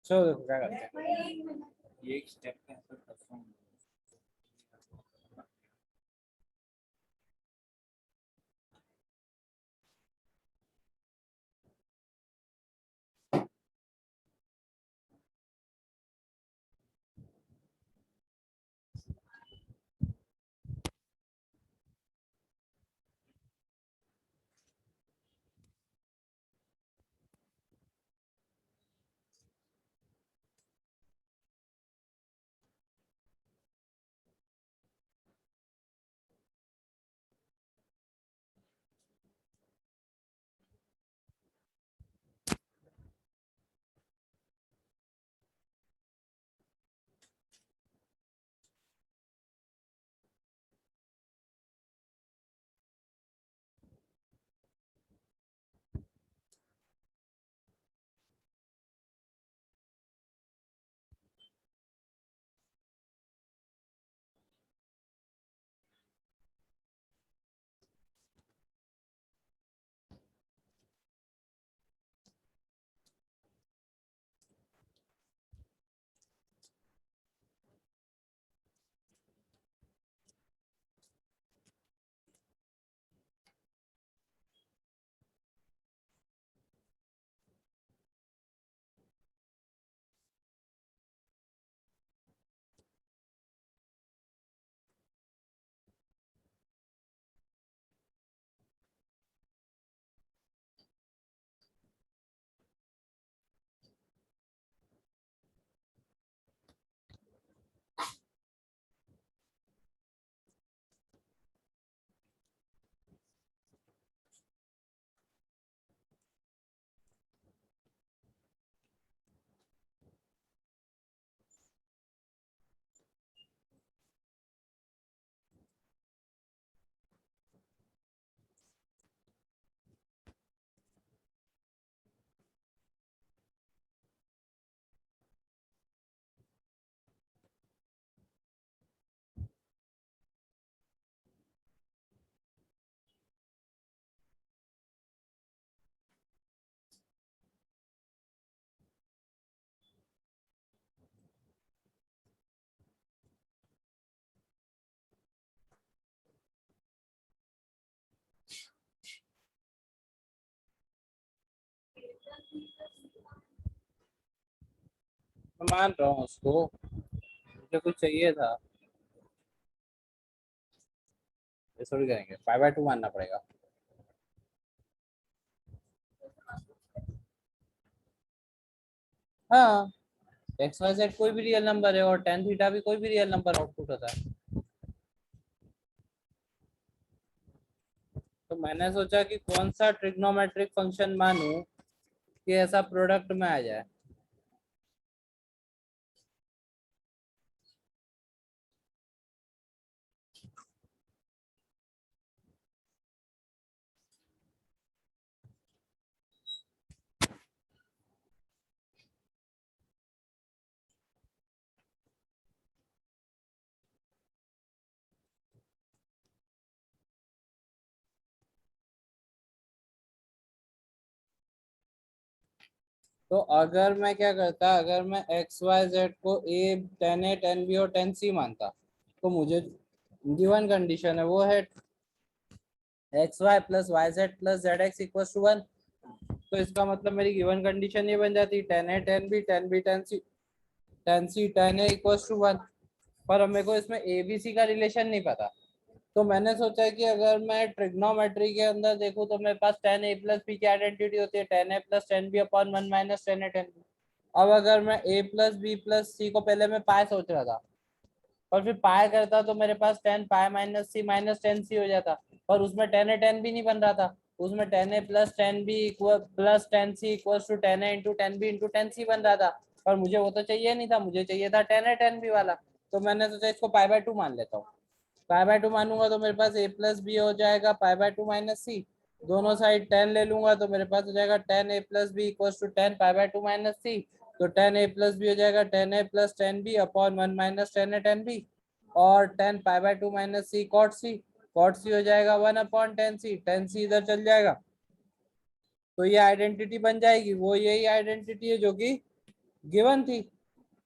चलो देखो क्या करते हैं। ये एक स्टेप का आंसर करता हूँ। मैं मान रहा हूँ उसको, मुझे कुछ चाहिए था। ये थोड़ी करेंगे, 5/2 मानना पड़ेगा। हाँ, एक्स वाई जेड कोई भी रियल नंबर है और टेन थीटा भी कोई भी रियल नंबर आउटपुट होता है। तो मैंने सोचा कि कौन सा ट्रिग्नोमेट्रिक फंक्शन मानूं कि ऐसा प्रोडक्ट में आ जाए। तो अगर मैं क्या करता, अगर मैं एक्स वाई जेड को A, tan A, tan B और टेन सी मानता, तो मुझे गिवन कंडीशन है वो है x y plus y z plus z x equal to 1। तो इसका मतलब मेरी गिवन कंडीशन ये बन जाती, tan A tan B, tan B tan C, tan C tan A equal to 1। पर अब मेरे को इसमें ए बी सी का रिलेशन नहीं पता। तो मैंने सोचा कि अगर मैं ट्रिग्नोमेट्री के अंदर देखूं तो मेरे पास टेन ए प्लस बी की आइडेंटिटी होती है, tan a plus tan b upon one minus tan A tan b. अब अगर मैं a plus b plus c को पहले मैं पाई सोच रहा था, और फिर पाई करता तो मेरे पास टेन पाई माइनस टेन सी हो जाता। पर उसमें टेन ए टेन बी नहीं बन रहा था, उसमें tan a plus tan b equal plus tan c equal to tan a into tan b into tan c बन रहा था। पर मुझे वो तो चाहिए नहीं था, मुझे चाहिए था टेन ए टेन बी वाला। तो मैंने सोचा इसको पाई/2 मान लेता हूँ। पाई/2 मानूंगा तो मेरे पास ए प्लस बी हो जाएगा पाई/2 माइनस सी। दोनों साइड 10 ले लूंगा तो मेरे पास हो जाएगा tan a plus b equal to tan pi minus c. तो टेन ए प्लस बी हो जाएगा tan a plus tan b upon one minus tan A tan B. और tan pi minus c cot c, cot c हो जाएगा one upon ten सी इधर चल जाएगा। तो ये आइडेंटिटी बन जाएगी, वो यही आइडेंटिटी है जो कि गिवन थी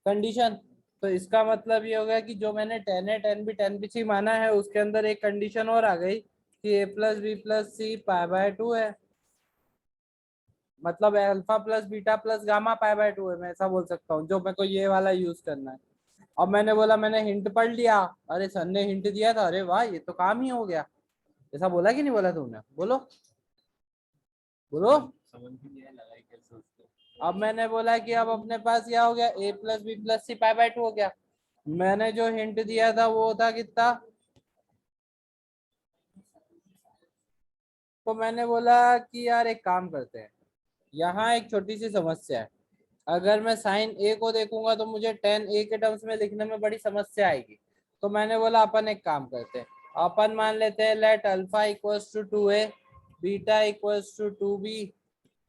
कंडीशन। तो इसका मतलब ये हो गया कि जो मैंने 10A 10B 10BC माना है उसके अंदर एक कंडीशन और आ गई कि a plus b plus c π/2 है, मतलब alpha plus beta plus gamma π/2 है। मैं ऐसा बोल सकता हूँ, जो मेरे को ये वाला यूज करना है। अब मैंने बोला मैंने हिंट पढ़ लिया, अरे सर ने हिंट दिया था, अरे वाह ये तो काम ही हो गया। ऐसा बोला कि नहीं बोला तुमने? बोलो बोलो। समझ भी नहीं लगा कैसे उसको। अब मैंने बोला कि अब अपने पास क्या हो गया, a plus b plus c π/2 हो गया। मैंने जो हिंट दिया था वो था कितना, तो मैंने बोला कि यार एक काम करते हैं, यहाँ एक छोटी सी समस्या है। अगर मैं साइन ए को देखूंगा तो मुझे 10A के टर्म्स में लिखने में बड़ी समस्या आएगी। तो मैंने बोला अपन एक काम करते हैं, अपन मान लेते हैं let alpha equals to 2A, beta equals to 2B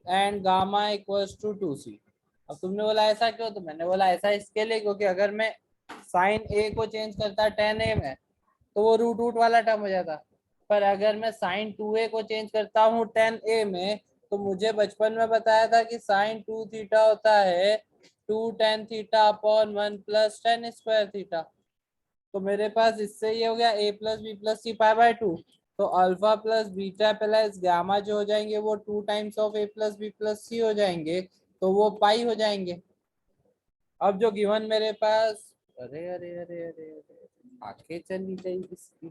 and gamma equals to 2C। अब तुमने बोला ऐसा क्यों, तो मैंने बोला ऐसा इसके लिए क्योंकि अगर मैं साइन ए को चेंज करता 10A में तो वो रूट रूट वाला टर्म हो जाता, पर अगर मैं साइन 2A को चेंज करता हूँ 10A में तो मुझे बचपन में बताया था कि साइन 2 थीटा होता है 2 tan theta upon 1 plus tan square theta. तो मेरे पास इससे ये हो गया a plus b plus c π/2, तो alpha plus beta plus gamma जो हो जाएंगे वो 2 times of a plus b plus c हो जाएंगे, तो वो पाई हो जाएंगे। अब जो गिवन मेरे पास, अरे अरे अरे अरे अरे आंखें चली गई इसकी,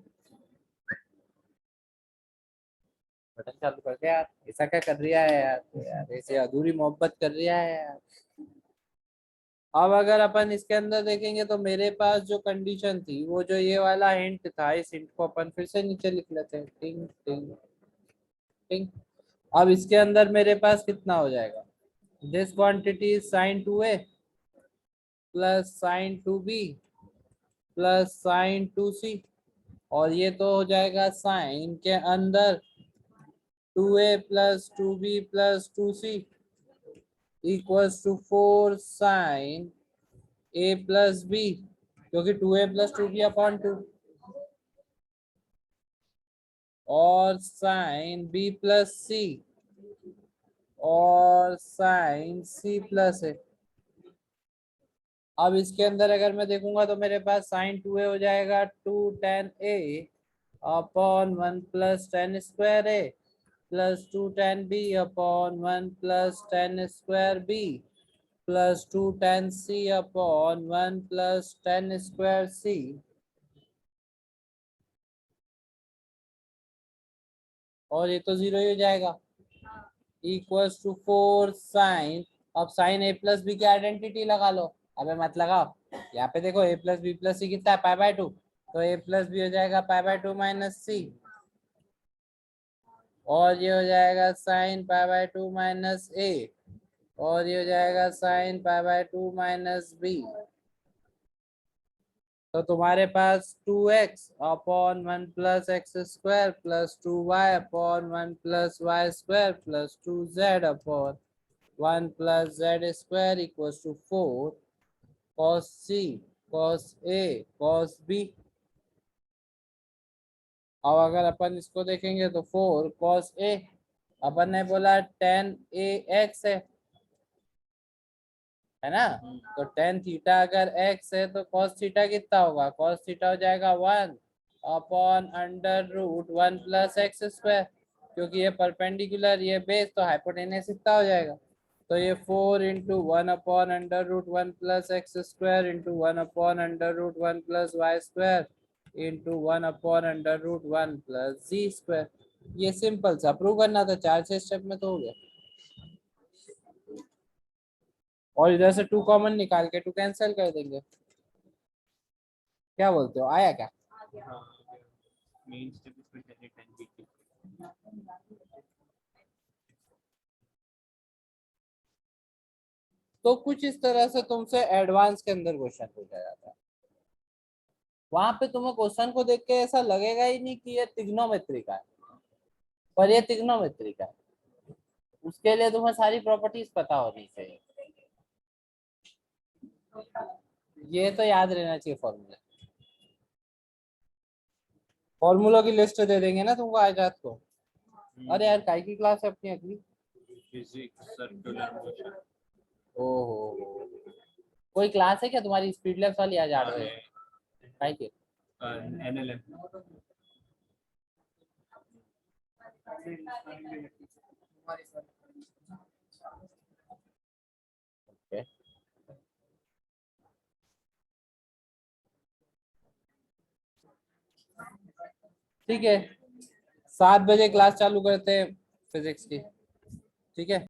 बटन चालू कर दे यार, ऐसा क्या कर रहा है यार, तो यार ऐसे अधूरी मोहब्बत कर रहा है यार। अब अगर अपन इसके अंदर देखेंगे तो मेरे पास जो कंडीशन थी वो जो ये वाला हिंट था, इस हिंट को अपन फिर से नीचे लिख लेते हैं, टिंग टिंग टिंग। अब इसके अंदर मेरे पास कितना हो जाएगा, this quantity is sine 2A plus sign 2B plus sign 2C, और ये तो हो जाएगा साइन के अंदर 2A plus 2B plus 2C equals to 4 sine A plus B, क्योंकि 2A प्लस 2B अपॉन 2, और साइन B प्लस C और साइन C प्लस है। अब इसके अंदर अगर मैं देखूंगा तो मेरे पास साइन 2A हो जाएगा 2 tan A upon 1 plus tan square A plus 2 tan B upon 1 plus tan square B plus 2 tan C upon 1 plus tan square C, और ये तो जीरो ही हो जाएगा, इक्वल्स टू 4 साइन। अब साइन A प्लस बी की identity लगा लो, अबे मत लगाओ, यहाँ पे देखो a प्लस बी प्लस सी कितना है π/2, तो a प्लस बी हो जाएगा π/2 माइनस सी, और ये हो जाएगा साइन π/2 माइनस a, और ये हो जाएगा साइन π/2 माइनस b। तो तुम्हारे पास 2x upon 1 plus x square plus 2y upon 1 plus y square plus 2z upon 1 plus z square equals to 4 cos C cos A cos B। अब अगर अपन इसको देखेंगे तो 4 cos A, अपन ने बोला tan AX है ना, तो tan थीटा अगर x है तो cos थीटा कितना होगा, cos थीटा हो जाएगा 1 upon under root 1 plus x square, क्योंकि ये परपेंडिकुलर ये बेस तो हाइपोटेनस इतना हो जाएगा, तो ये 4 into 1 upon under root 1 plus x square into 1 upon under root 1 plus y square into 1 upon under root 1 plus z square. ये सिंपल सा प्रूव करना था, 4-6 स्टेप में तो हो गया। और इधर से 2 कॉमन निकाल के 2 कैंसिल कर देंगे, क्या बोलते हो, आया क्या? मेन स्टेप इसमें 10 की। तो कुछ इस तरह से तुमसे एडवांस के अंदर क्वेश्चन पूछा जाता है, वहां पे तुम्हें क्वेश्चन को देख के ऐसा लगेगा ही नहीं कि ये ट्रिग्नोमेट्री का है, पर ये ट्रिग्नोमेट्री का है। उसके लिए तुम्हें सारी प्रॉपर्टीज पता होनी चाहिए, ये तो याद रहना चाहिए फॉर्मूला। फॉर्मूलों की लिस्ट दे देंगे ना तुमको आज रात को। अरे यार काय की क्लास है अपनी अगली? Physics circular motion. ओहो कोई क्लास है क्या तुम्हारी स्पीड लैब्स वाली आज 8 बजे? काय के? NLM. Okay. ठीक है, 7 बजे क्लास चालू करते हैं फिजिक्स की, ठीक है।